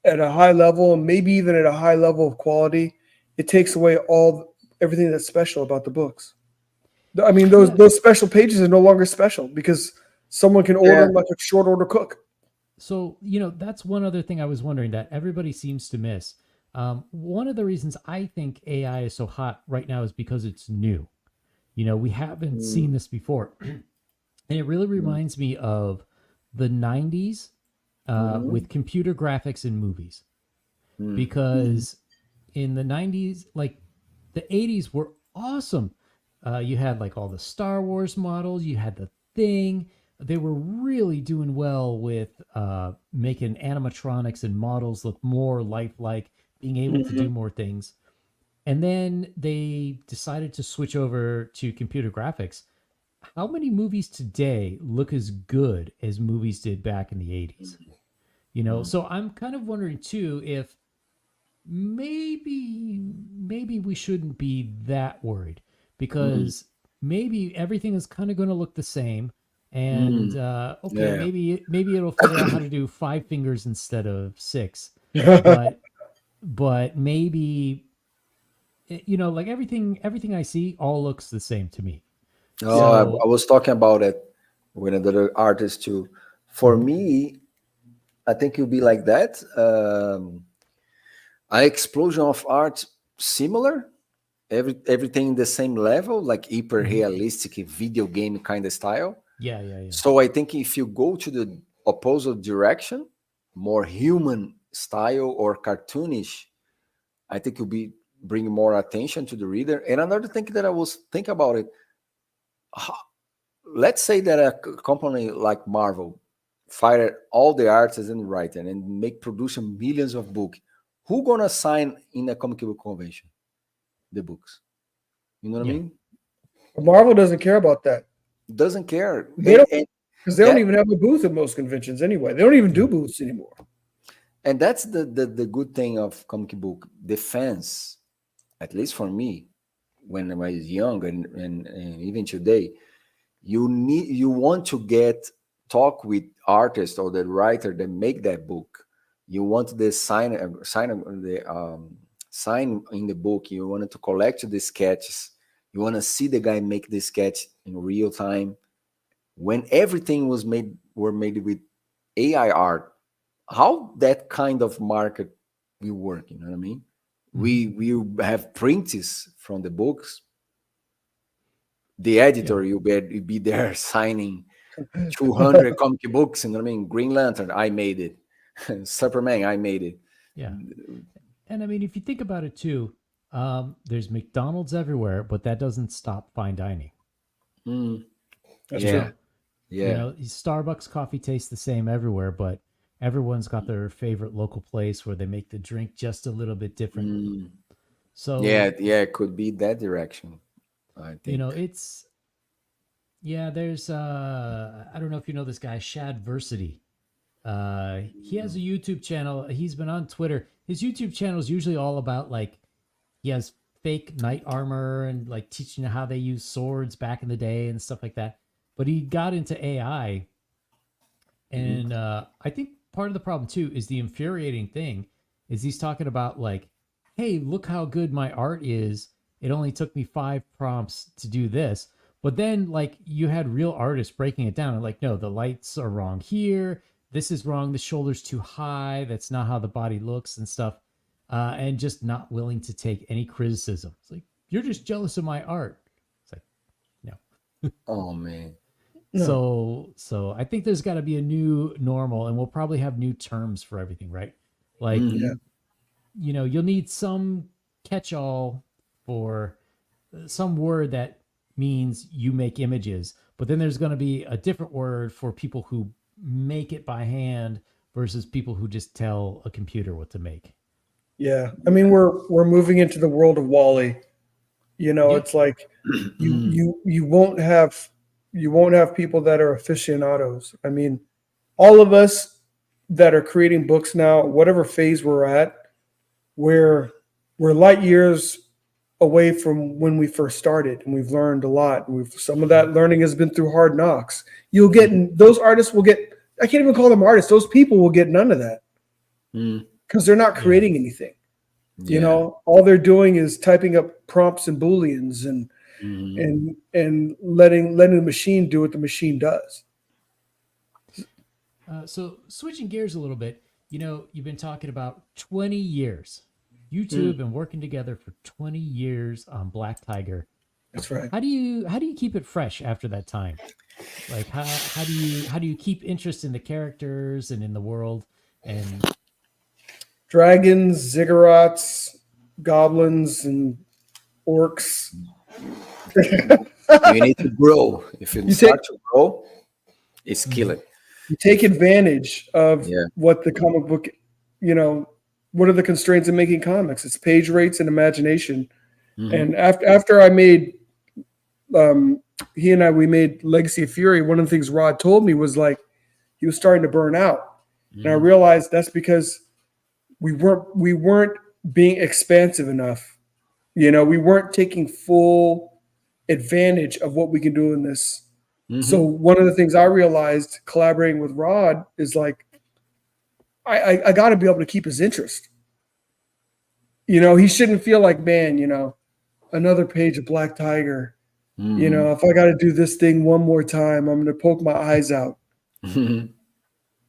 at a high level, and maybe even at a high level of quality, it takes away everything that's special about the books. I mean, those special pages are no longer special because someone can order them like a short order cook. So, that's one other thing I was wondering that everybody seems to miss. One of the reasons I think AI is so hot right now is because it's new. We haven't Mm, seen this before. And it really mm, reminds me of the 90s mhm, with computer graphics in movies. mm, Because in the 90s, like the 80s were awesome. You had like all the Star Wars models, you had the thing. They were really doing well with making animatronics and models look more lifelike, being able to do Mhm. more things. And then they decided to switch over to computer graphics. How many movies today look as good as movies did back in the 80s? mm, So I'm kind of wondering too if maybe we shouldn't be that worried mm, because maybe everything is kind of going to look the same, and mm. okay, Yeah. maybe it'll figure out how to do 5 fingers instead of six, but maybe like everything I see all looks the same to me. Oh, Yeah. So I was talking about it with another artist too. For mhm. me, I think it'll be like that. An explosion of art similar, everything the same level, like hyper Mhm. realistic video game kind of style. Yeah. So I think if you go to the opposite direction, more human style or cartoonish, I think you'll be bring more attention to the reader. And another thing that I was thinking about it, ho- let's say that a company like Marvel fired all the artists and writer and make production millions of books. Who gonna sign in a comic book convention? The books. You know what I Yeah. mean? Marvel doesn't care about that. Doesn't care. They don't, And because they don't that even have a booth at most conventions anyway. They don't even do Yeah. booths anymore. and that's the good thing of comic book. The fans, at least for me, when I was young and even today, you want to get talk with artist or the writer that make that book. You want the sign in the book. You wanted to collect the sketches. You want to see the guy make the sketch in real time. When everything was made with AI art, how that kind of market will work? You know what I mean? Mhm. We have prints from the books. The Yeah. editor you'll be there signing 200 comic books. You know what I mean? Green Lantern, I made it. Superman, I made it. Yeah. And I mean, if you think about it too, there's McDonald's everywhere, but that doesn't stop fine dining. Mm, That's yeah, true. yeah. Starbucks coffee tastes the same everywhere, but everyone's got their favorite local place where they make the drink just a little bit different. Mm, yeah, So, yeah. It could be that direction, I think. it's there's I don't know if you know this guy, Shad Versity. He has a YouTube channel. He's been on Twitter. His YouTube channel is usually all about like he has fake knight armor and like teaching you how they use swords back in the day and stuff like that. But he got into AI. Mhm. And I think part of the problem too is the infuriating thing is he's talking about like, hey, look how good my art is. It only took me 5 prompts to do this. But then like you had real artists breaking it down and like, no, the lights are wrong here. This is wrong. The shoulder's too high. That's not how the body looks and stuff. And just not willing to take any criticism. It's like, you're just jealous of my art. It's like, no. Oh man. No. So I think there's got to be a new normal, and we'll probably have new terms for everything, right? Like, Yeah. Hmm. you'll need some catch-all for some word that means you make images, but then there's going to be a different word for people who make it by hand versus people who just tell a computer what to make. Yeah. I mean, we're moving into the world of Wally. Yeah. It's like you won't have people that are aficionados. I mean, all of us that are creating books now, whatever phase we're at, we're we're light years away from when we first started, and we've learned a lot. We've some of that learning has been through hard knocks. You'll get those artists will get. I can't even call them artists. Those people will get none of that Mm, because they're not Yeah. creating anything. yeah. All they're doing is typing up prompts and booleans and Hmm. and letting the machine do what the machine does. So switching gears a little bit, you've been talking about 20 years. You two have been working together for 20 years on Black Tiger. That's right. How do you keep it fresh after that time? Like how do you keep interest in the characters and in the world? And Dragons, ziggurats, goblins, and orcs. You need to grow. If you, You start to grow, it's killing. You take advantage of Yeah. what the comic book, what are the constraints of making comics? It's page rates and imagination. Mhm. And after I made, we made Legacy of Fury. One of the things Rod told me was like he was starting to burn out, and I realized that's because we weren't being expansive enough. We weren't taking full advantage of what we can do in this. Mhm. So one of the things I realized collaborating with Rod is like, I got to be able to keep his interest. He shouldn't feel like, man, another page of Black Tiger. Mhm. If I got to do this thing one more time, I'm going to poke my eyes out. Mhm.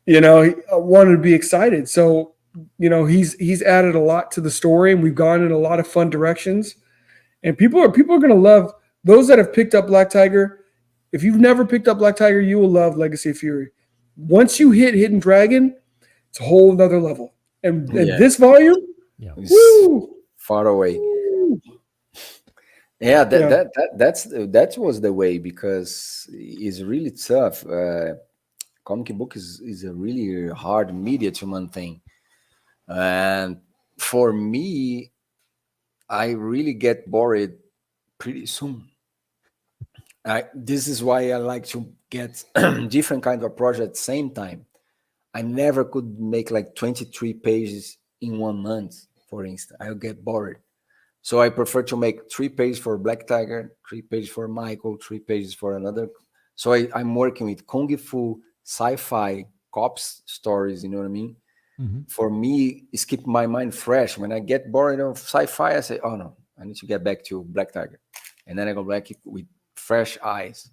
I wanted to be excited. So, he's added a lot to the story, and we've gone in a lot of fun directions. And people are going to love those that have picked up Black Tiger. If you've never picked up Black Tiger, you will love Legacy of Fury. Once you hit Hidden Dragon, it's a whole nother level. And Yeah. this volume, yeah. It's woo, far away. woo. Yeah, Yeah. that was the way, because it's really tough. Comic book is a really hard media to maintain, and for me, I really get bored pretty soon. This is why I like to get different kind of projects at the same time. I never could make like 23 pages in 1 month, for instance. I'll get bored. So I prefer to make 3 pages for Black Tiger, 3 pages for Michael, 3 pages for another. So I'm working with Kung Fu, sci-fi, cops stories, you know what I mean? hmm For me, it's keep my mind fresh. When I get bored of sci-fi, I say, oh no, I need to get back to Black Tiger. And then I go back with fresh eyes.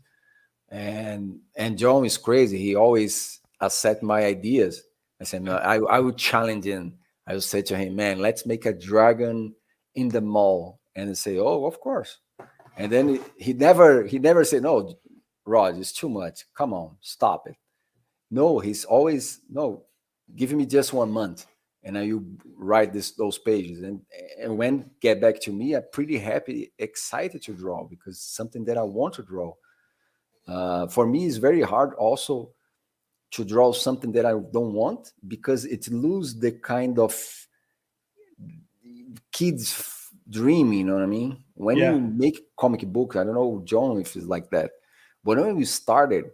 And John is crazy. He always accept my ideas. I said, no, I would challenge him. I would say to him, man, let's make a dragon in the mall. And he say, oh, of course. And then he never said, no, Rod, it's too much. Come on, stop it. No, he's always, no, give me just 1 month and I will write those pages. And when get back to me, I'm pretty happy, excited to draw, because something that I want to draw. For me, it's very hard also to draw something that I don't want, because it loses the kind of kids dream, you know what I mean? When Yeah. you make comic books, I don't know, John, if it's like that, but when we started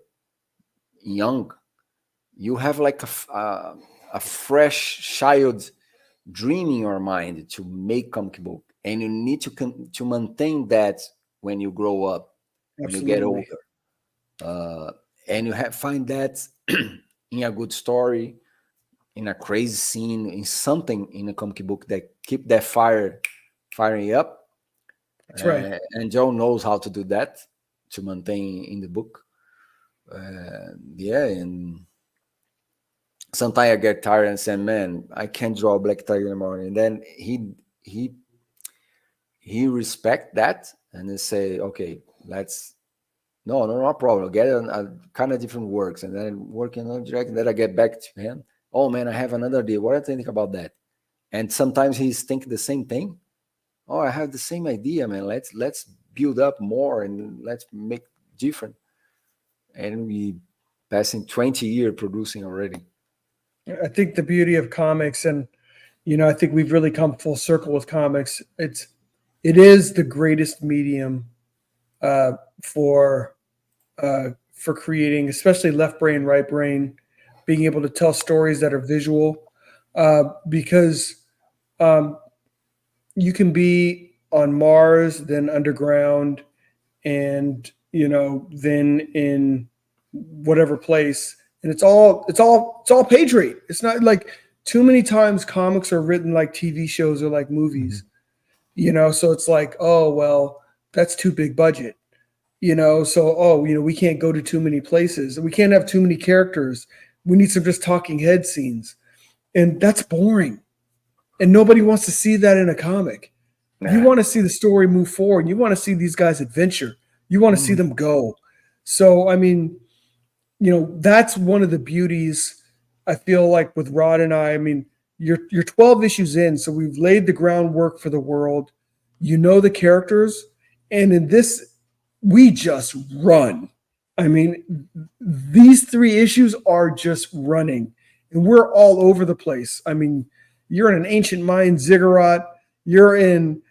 young, you have like a fresh child dream in your mind to make comic book, and you need to maintain that when you grow up, when you get Absolutely. older, and you find that in a good story, in a crazy scene, in something in a comic book that keep that firing up. That's right. And Joe knows how to do that, to maintain in the book. Yeah, and sometimes I get tired and say, man, I can't draw Black Tiger anymore. And then he respect that, and they say, okay, let's no problem. Get a kind of different works, and then working on direct, and then I get back to him. Oh man, I have another idea. What do you think about that? And sometimes he's thinking the same thing. Oh, I have the same idea, man. Let's build up more and let's make different. And we passing 20 years producing already. I think the beauty of comics, and I think we've really come full circle with comics. It is the greatest medium uh, for creating, especially left brain, right brain, being able to tell stories that are visual, because you can be on Mars, then underground, and then in whatever place, and it's all page rate. It's not like too many times comics are written like TV shows or like movies, so it's like, oh well, that's too big budget, so we can't go to too many places, we can't have too many characters, We need some just talking head scenes. And that's boring. And nobody wants to see that in a comic. You want to see the story move forward. You want to see these guys adventure. You want to see them go. So, I mean, that's one of the beauties I feel like with Rod and I mean, you're 12 issues in, so we've laid the groundwork for the world. You know the characters, and in this, we just run. I mean, these 3 issues are just running, and we're all over the place. I mean, you're in an ancient Mayan ziggurat. You're in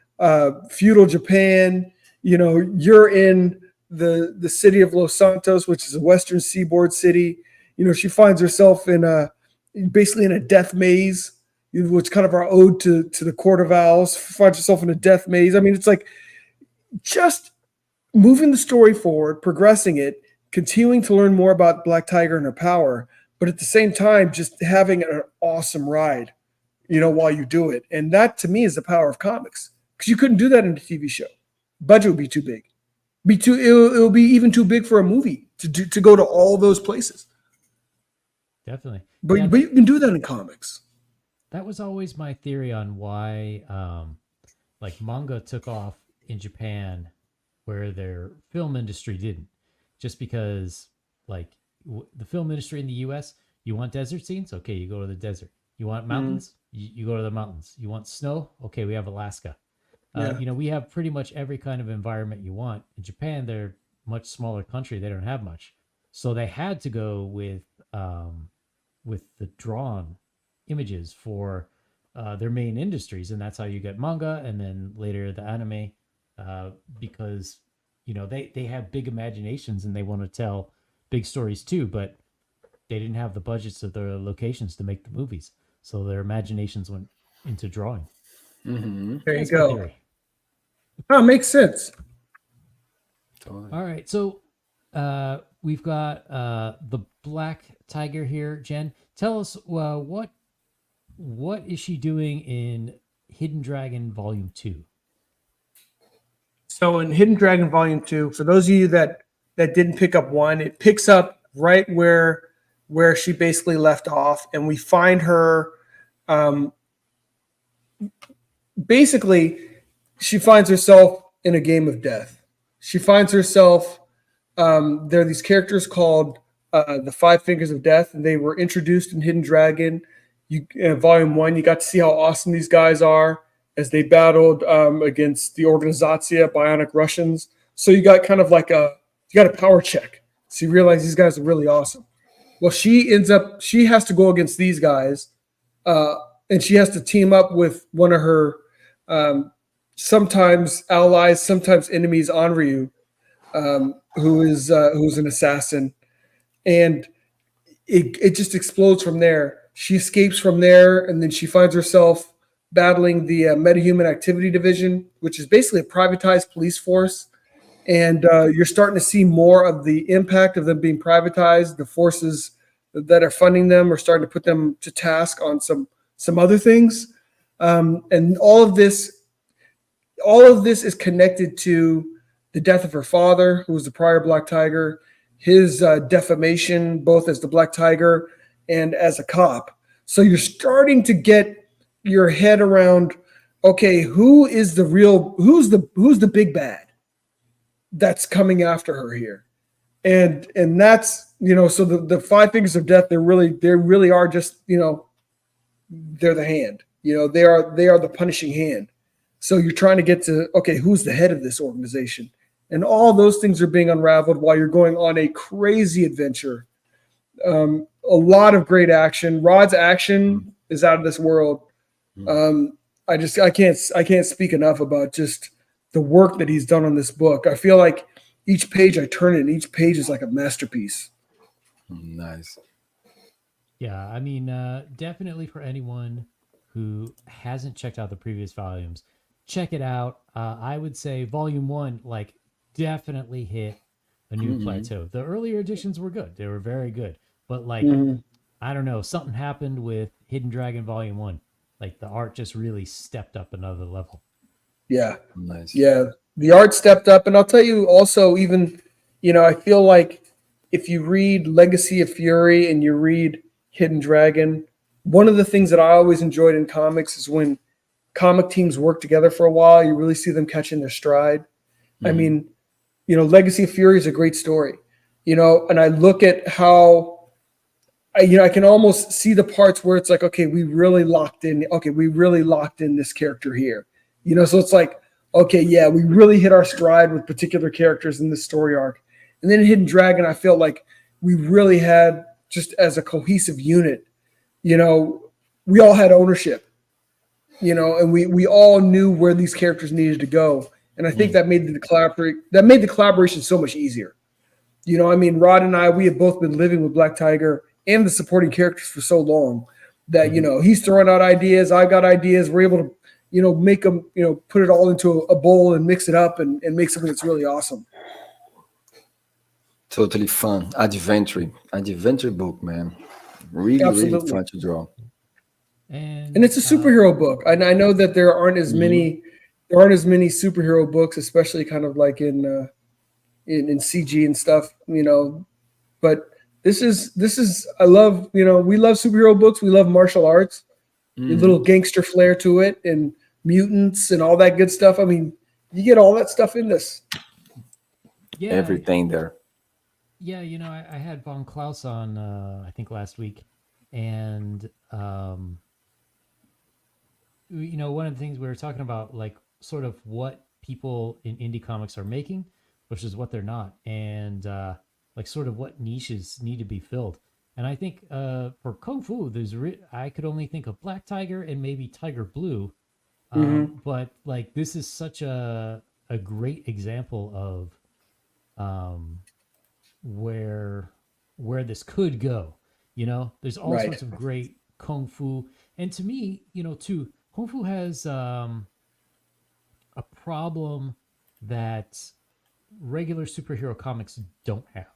feudal Japan. You're in the city of Los Santos, which is a western seaboard city. She finds herself basically in a death maze, which kind of our ode to the Court of Owls. Finds herself in a death maze. I mean, it's like just moving the story forward, progressing it, continuing to learn more about Black Tiger and her power, but at the same time, just having an awesome ride, while you do it. And that to me is the power of comics, because you couldn't do that in a TV show. Budget would be too big. It'll be even too big for a movie to go to all those places. Definitely. But you can do that in comics. That was always my theory on why manga took off in Japan where their film industry didn't. Just because the film industry in the US, you want desert scenes? Okay, you go to the desert. You want mountains? You go to the mountains. You want snow? Okay, we have Alaska. We have pretty much every kind of environment you want. In Japan, they're a much smaller country. They don't have much. So they had to go with the drawn images for their main industries. And that's how you get manga and then later the anime, because, they have big imaginations and they want to tell big stories too, but they didn't have the budgets of their locations to make the movies. So their imaginations went into drawing. Mm-hmm. There That's you my go. theory. Oh, makes sense. Totally. All right. So we've got the Black Tiger here. Jen, tell us what is she doing in Hidden Dragon Volume 2? So in Hidden Dragon Volume 2, for those of you that didn't pick up 1, it picks up right where she basically left off, and we find her basically she finds herself in a game of death. She finds herself there are these characters called the Five Fingers of Death, and they were introduced in Hidden Dragon. Volume 1, you got to see how awesome these guys are as they battled against the Organizatia, Bionic Russians. So you got kind of you got a power check. So you realize these guys are really awesome. Well, she has to go against these guys, and she has to team up with one of her sometimes allies, sometimes enemies, Onryu, who's an assassin, and it just explodes from there. She escapes from there, and then she finds herself battling the Metahuman Activity Division, which is basically a privatized police force. And you're starting to see more of the impact of them being privatized. The forces that are funding them are starting to put them to task on some other things. And all of this is connected to the death of her father, who was the prior Black Tiger, his defamation, both as the Black Tiger and as a cop. So you're starting to get your head around, okay, who's the big bad that's coming after her here? And that's, so the Five Fingers of Death, they really are just, they're the hand, they are the punishing hand. So you're trying to get to, okay, who's the head of this organization? And all those things are being unraveled while you're going on a crazy adventure. A lot of great action. Rod's action is out of this world. I can't speak enough about just the work that he's done on this book. I feel like each page I turn it, and each page is like a masterpiece. Nice. Yeah, I mean, definitely for anyone who hasn't checked out the previous volumes, check it out. I would say Volume 1, definitely hit a new plateau. The earlier editions were good. They were very good. But I don't know, something happened with Hidden Dragon Volume 1. The art just really stepped up another level. Yeah. Nice. Yeah. The art stepped up. And I'll tell you also, even, I feel like if you read Legacy of Fury and you read Hidden Dragon, one of the things that I always enjoyed in comics is when comic teams work together for a while, you really see them catching their stride. I mean, Legacy of Fury is a great story, and I look at how, I can almost see the parts where it's like, okay, we really locked in this character here, so it's like, okay, yeah, we really hit our stride with particular characters in this story arc. And then Hidden Dragon, I felt like we really had, just as a cohesive unit, we all had ownership, and we all knew where these characters needed to go. And I think that made the collaboration so much easier. Rod and I, we have both been living with Black Tiger and the supporting characters for so long that, he's throwing out ideas. I got ideas. We're able to, make them, put it all into a bowl and mix it up and make something that's really awesome. Totally fun. Adventure book, man. Really fun to draw. And it's a superhero book. And I know that there aren't as many superhero books, especially kind of like in CG and stuff, but this is I love, we love superhero books. We love martial arts, a little gangster flair to it, and mutants and all that good stuff. I mean, you get all that stuff in this. Yeah, everything there. Yeah, I had Von Klaus on, I think last week, and one of the things we were talking about, like, sort of what people in indie comics are making versus what they're not, and like sort of what niches need to be filled. And I think for Kung Fu, I could only think of Black Tiger and maybe Tiger Blue, but like this is such a great example of where this could go. There's all sorts of great Kung Fu, and to me, too, Kung Fu has a problem that regular superhero comics don't have.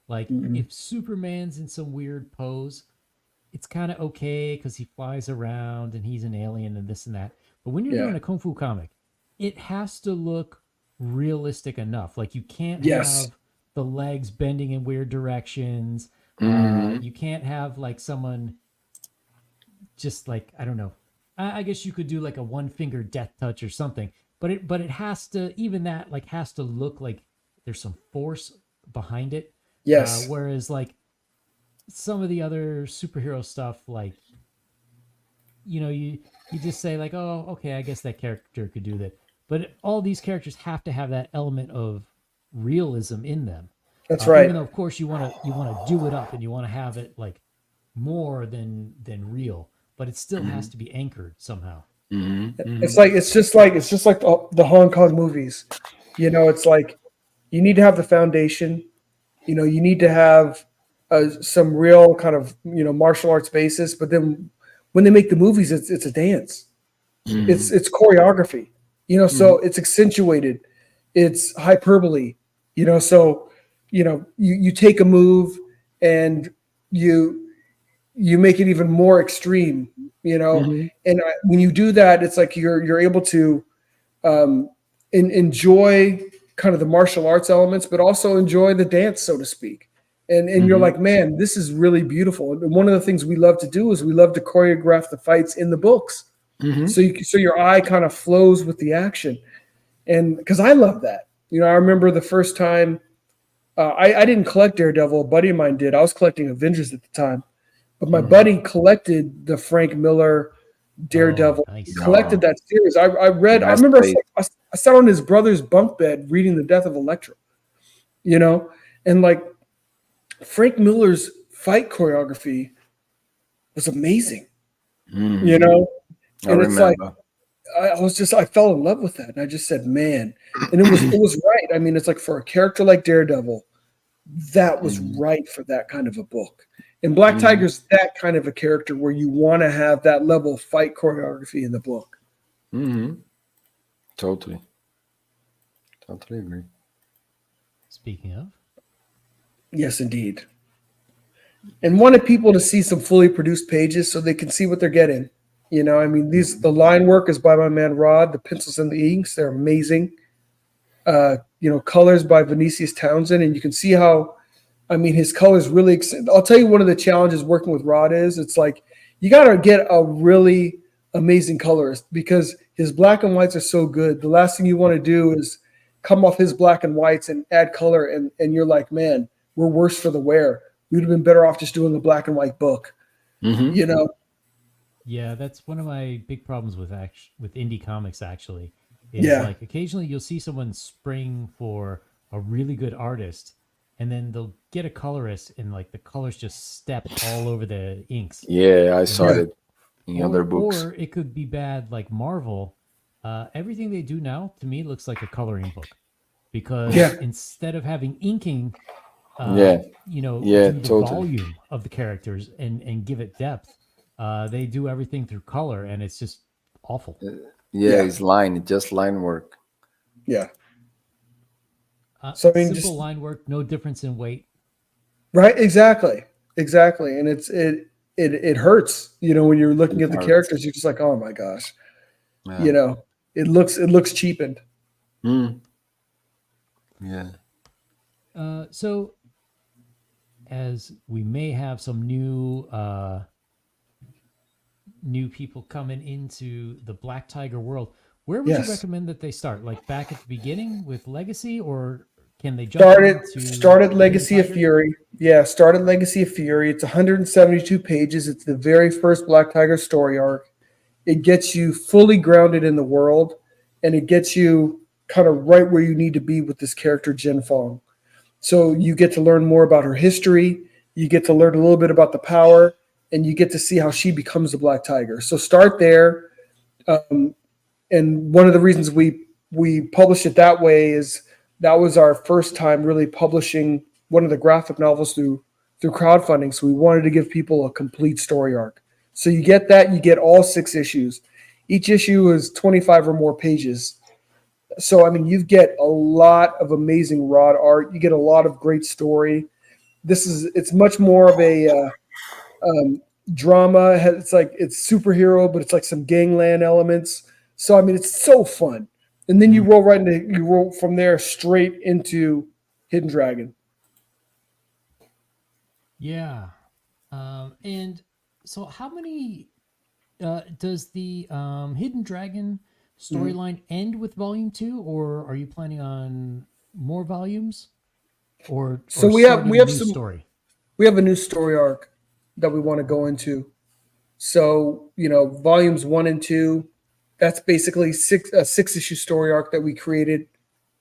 Like, if Superman's in some weird pose, it's kind of okay because he flies around and he's an alien and this and that. But when you're doing a Kung Fu comic, it has to look realistic enough. Like, you can't have the legs bending in weird directions. You can't have like someone just like, I don't know. I guess you could do like a one-finger death touch or something, but it has to, even that like has to look like there's some force behind it. Yes. Whereas like some of the other superhero stuff, like, you just say like, oh, okay, I guess that character could do that. But all these characters have to have that element of realism in them. That's right. Even though, of course, you want to do it up and you want to have it like more than real, but it still has to be anchored somehow. It's just like the Hong Kong movies. It's like you need to have the foundation. You need to have some real kind of martial arts basis. But then when they make the movies, it's a dance. It's choreography. So it's accentuated. It's hyperbole. So you take a move and you make it even more extreme. And when you do that, it's like you're able to enjoy kind of the martial arts elements, but also enjoy the dance, so to speak. And you're like, man, this is really beautiful. And one of the things we love to do is we love to choreograph the fights in the books. So your eye kind of flows with the action. And because I love that. I remember the first time I didn't collect Daredevil, a buddy of mine did. I was collecting Avengers at the time. But my buddy collected the Frank Miller Daredevil. Nice. He collected that series. I remember I sat on his brother's bunk bed reading The Death of Elektra, and like Frank Miller's fight choreography was amazing, and it's like I fell in love with that, and I just said, man, and it was right. I mean, it's like for a character like Daredevil, that was right for that kind of a book. And Black Tiger's that kind of a character where you want to have that level of fight choreography in the book. Totally agree. Speaking of, yes, indeed. And wanted people to see some fully produced pages so they can see what they're getting. The line work is by my man Rod. The pencils and the inks, they're amazing. Colors by Vinicius Townsend, and you can see how I mean, his colors really. I'll tell you, one of the challenges working with Rod is it's like you got to get a really amazing colorist because his black and whites are so good. The last thing you want to do is come off his black and whites and add color, and you're like, man, we're worse for the wear. We'd have been better off just doing a black and white book. Mhm. You know? Yeah, that's one of my big problems with with indie comics. Actually, is Yeah. like occasionally you'll see someone spring for a really good artist, and then they'll get a colorist, and like the colors just step all over the inks. Yeah, I You saw know, Yeah. it in other books. or it could be bad like Marvel. Everything they do now to me looks like a coloring book because Yeah. instead of having inking, Yeah, yeah, do the totally. volume of the characters and give it depth. They do everything through color, and it's just awful. Yeah, Yeah. it's line, just line work. Yeah. So I mean, Simple just line work, no difference in weight. right. Exactly. Exactly. And it hurts. You know, when you're looking It at the hurts. characters, you're just like, oh my gosh. Yeah. You know, it looks cheapened. Mm. Yeah. So as we may have some new people coming into the Black Tiger world, where would you Yes. recommend that they start? Like back at the beginning with Legacy, or can they jump into Started Hidden Legacy of Tiger? Fury. Yeah, started Legacy of Fury. It's 172 pages. It's the very first Black Tiger story arc. It gets you fully grounded in the world, and it gets you kind of right where you need to be with this character Jin Fong. So you get to learn more about her history. You get to learn a little bit about the power, and you get to see how she becomes the Black Tiger. So start there. Um, and one of the reasons we published it that way is that was our first time really publishing one of the graphic novels through crowdfunding. So we wanted to give people a complete story arc. So you get that, you get all 6 issues. Each issue is 25 or more pages. So I mean, you get a lot of amazing Rod art. You get a lot of great story. It's much more of a drama. It's like it's superhero, but it's like some gangland elements. So I mean, it's so fun. And then you roll from there straight into Hidden Dragon. Yeah. And so how many does the Hidden Dragon Mhm. storyline end with volume 2, or are you planning on more volumes So or we have starting we a have new some story? we have a new story arc that we want to go into. So volumes 1 and 2. That's basically a 6 issue story arc that we created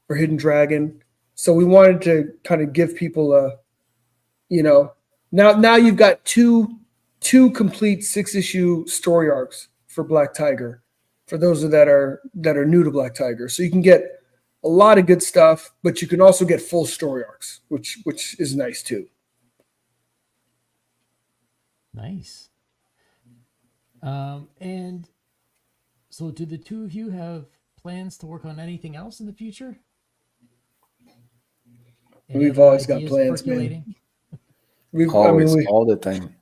for Hidden Dragon. So we wanted to kind of give people a you know now you've got two complete 6 issue story arcs for Black Tiger for those that are new to Black Tiger. So you can get a lot of good stuff, but you can also get full story arcs, which is nice too. Nice. And so do the two of you have plans to work on anything else in the future? Any We've other always got ideas plans, man. percolating? I mean, Always, all the time.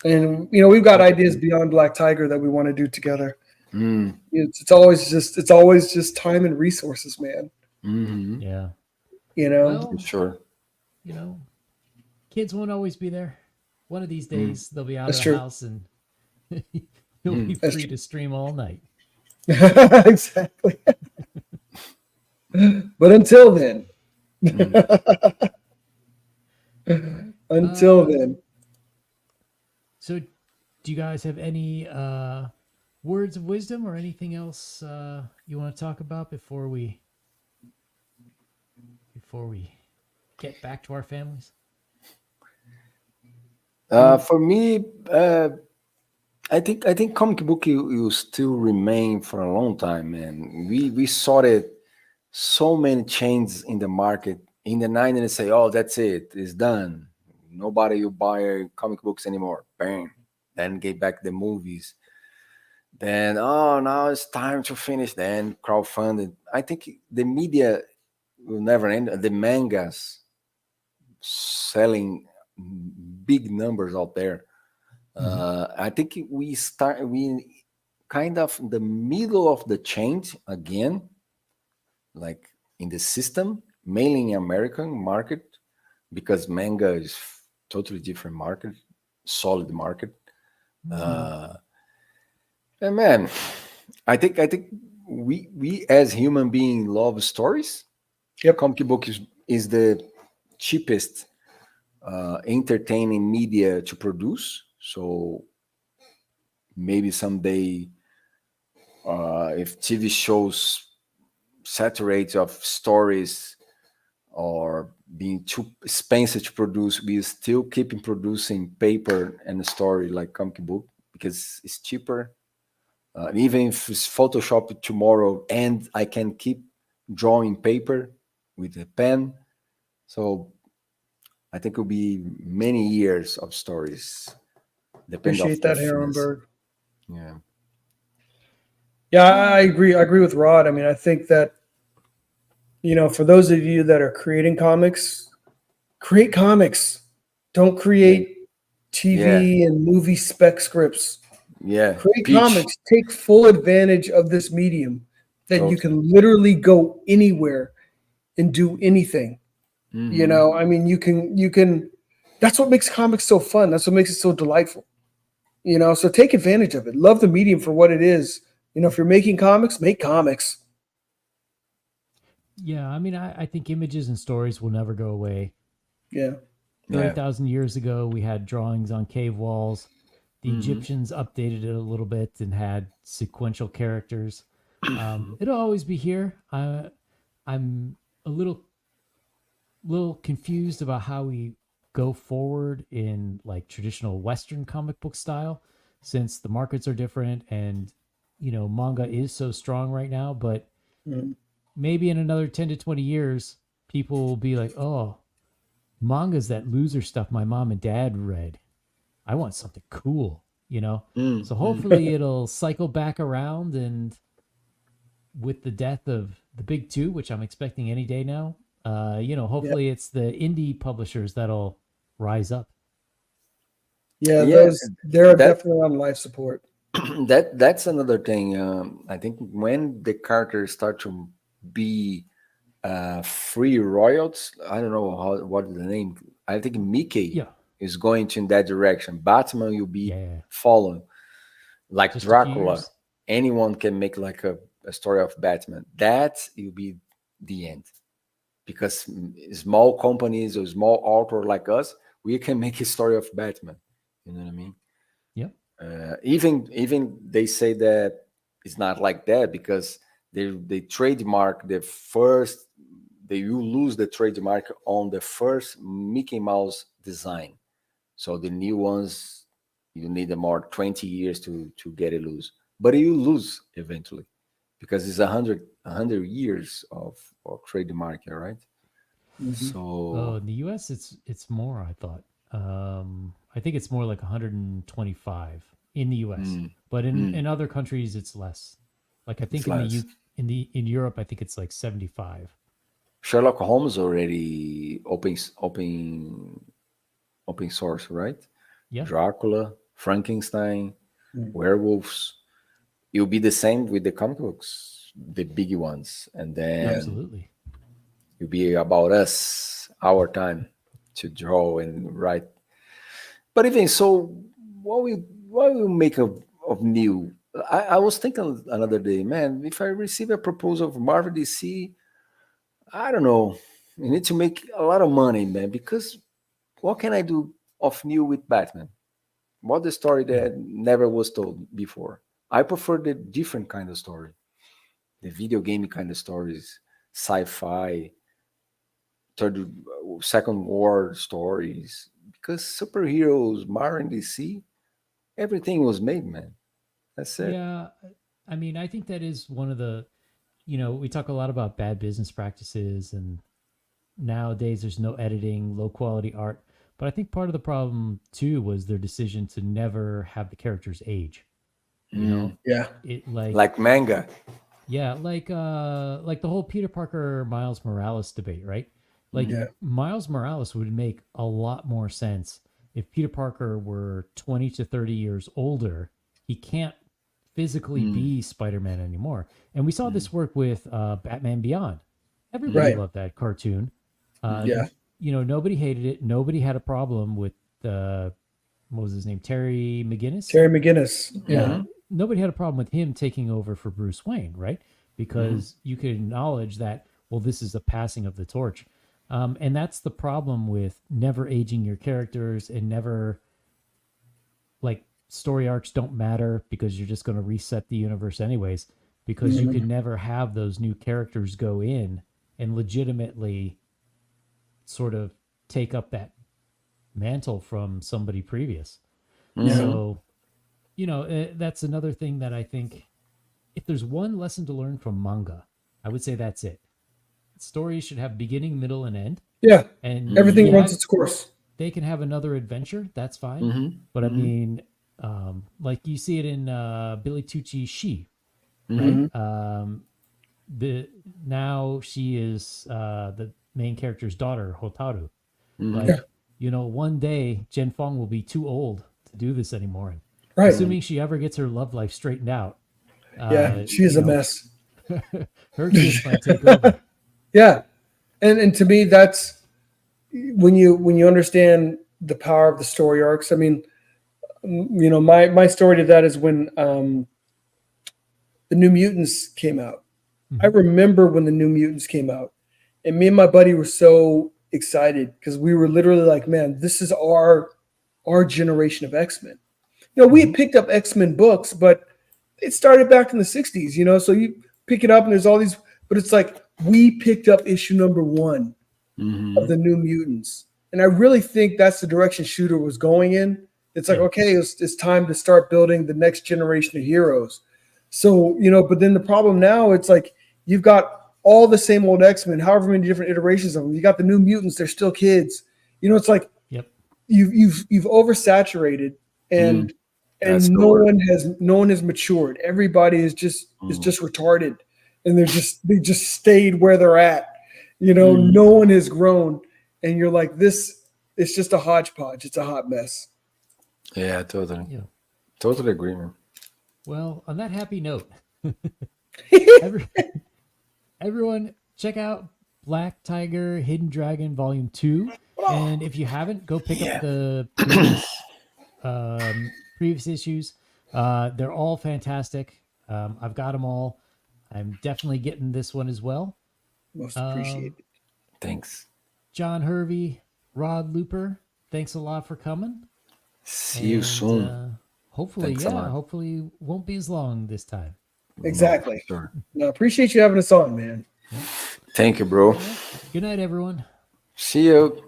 we've got All the ideas time. beyond Black Tiger that we want to do together. Mm. It's always just time and resources, man. Hmm. Yeah. You know, For Well, sure. you know, kids won't always be there. One of these Mm. days they'll be out of that's the true. house and you'll be Mm. That's free to stream all night. true. Exactly. But until then, Mm. All right. until then, So do you guys have any words of wisdom or anything else you want to talk about before we get back to our families? For me, I think comic book will still remain for a long time, man. We saw it so many changes in the market in the 90s and say, oh, that's it, it's done. Nobody will buy comic books anymore. Bang. Then get back the movies. Then, oh, now it's time to finish. Then crowdfunded. I think the media will never end. The mangas selling big numbers out there. I think we kind of in the middle of the change again, like in the system, mainly in American market, because manga is totally different market, solid market. And man, I think we as human being love stories. Yep. Comic book is the cheapest entertaining media to produce. So maybe someday, if TV shows saturate of stories or being too expensive to produce, we still keep producing paper and a story like comic book because it's cheaper. Even if it's Photoshop tomorrow and I can keep drawing paper with a pen. So I think it'll be many years of stories. Depend Appreciate of their that, finesse. Herrenberg. Yeah. Yeah, I agree. I agree with Rod. I mean, I think that, for those of you that are creating comics, create comics. Don't create TV and movie spec scripts. Yeah. Create Pitch. comics. Take full advantage of this medium that you can literally go anywhere and do anything. Mhm. I mean, you can. That's what makes comics so fun. That's what makes it so delightful. So take advantage of it. Love the medium for what it is. If you're making comics, make comics. Yeah, I mean, I think images and stories will never go away. Yeah. 30,000 years ago, we had drawings on cave walls. The Egyptians updated it a little bit and had sequential characters. It'll always be here. I'm a little confused about how we go forward in like traditional Western comic book style, since the markets are different and manga is so strong right now. But maybe in another 10 to 20 years, people will be like, oh, manga's that loser stuff my mom and dad read. I want something cool, So hopefully it'll cycle back around, and with the death of the big two, which I'm expecting any day now, hopefully it's the indie publishers that'll rise up. Yeah, Yeah, they're that- definitely on life support. that's another thing. I think when the characters start to be free royalties, I don't know what is the name. I think Mickey is going to in that direction. Batman will be following, like Just a few Dracula. years. Anyone can make like a story of Batman. That will be the end, because small companies or small author like us, we can make a story of Batman. You know what I mean? Yep. Even they say that it's not like that because they trademark the first. They will lose the trademark on the first Mickey Mouse design. So the new ones, you need more 20 years to get it loose. But you lose eventually because it's 100 years of trademark, right? So Oh, in the US, it's more. I thought. I think it's more like 125 in the US, but in other countries it's less. Like I think in Europe, I think it's like 75. Sherlock Holmes already open source, right? Yeah. Dracula, Frankenstein, werewolves. It'll be the same with the comic books, the big ones, and then Absolutely. it'll be about us, our time to draw and write. But even so, what we make of new? I was thinking another day, man. If I receive a proposal of Marvel DC, I don't know. You need to make a lot of money, man. Because what can I do of new with Batman? What the story that never was told before? I prefer the different kind of story, the video game kind of stories, sci-fi, second war stories. Because superheroes, Marvel and DC, everything was made, man. That's it. Yeah, I mean, I think that is one of the, we talk a lot about bad business practices, and nowadays there's no editing, low quality art. But I think part of the problem too was their decision to never have the characters age. Yeah. It like manga. Yeah, like the whole Peter Parker Miles Morales debate, right? Like Miles Morales would make a lot more sense if Peter Parker were 20 to 30 years older. He can't physically be Spider-Man anymore. And we saw this work with Batman Beyond. Everybody loved that cartoon. nobody hated it. Nobody had a problem with what was his name? Terry McGinnis. Terry McGinnis. Yeah. Mhm. Nobody had a problem with him taking over for Bruce Wayne, right? Because you could acknowledge that, well, this is a passing of the torch. And that's the problem with never aging your characters and never, like, story arcs don't matter because you're just going to reset the universe anyways, because you can never have those new characters go in and legitimately sort of take up that mantle from somebody previous. So, that's another thing that I think, if there's one lesson to learn from manga, I would say that's it. Stories should have beginning, middle, and end. Yeah. And Everything yeah, runs its course. they can have another adventure. That's fine. Mhm. But I mean, like you see it in Billy Tucci She, Mm-hmm. right? Now she is the main character's daughter, Hotaru. Mhm. Like, one day Jen Fong will be too old to do this anymore. And Right. assuming she ever gets her love life straightened out, Yeah. She is a mess. her kids might take over. Yeah. And to me, that's when you understand the power of the story arcs. I mean, my story to that is when the New Mutants came out. I remember when the New Mutants came out, and me and my buddy were so excited because we were literally like, man, this is our generation of X-Men. We had picked up X-Men books, but it started back in the 60s, so you pick it up and there's all these, but it's like we picked up issue number 1 of the New Mutants. And I really think that's the direction Shooter was going in. It's like, okay, it's time to start building the next generation of heroes. So, but then the problem now, it's like you've got all the same old X-Men, however many different iterations of them. You got the New Mutants, they're still kids. It's like you've oversaturated and That's no correct. one has matured. Everybody is just retarded, and they just stayed where they're at. No one has grown, and you're like, this. It's just a hodgepodge. It's a hot mess. Yeah, totally. Yeah. Totally agree, man. Well, on that happy note, everyone check out Black Tiger Hidden Dragon Volume 2. And if you haven't, go pick up the previous issues. They're all fantastic. I've got them all. I'm definitely getting this one as well. Most appreciated. Thanks. John Hervey, Rod Looper, thanks a lot for coming. See you soon. Hopefully, Thanks a lot. hopefully won't be as long this time. Exactly. Sure. No, appreciate you having us on, man. Thank you, bro. Good night, everyone. See you.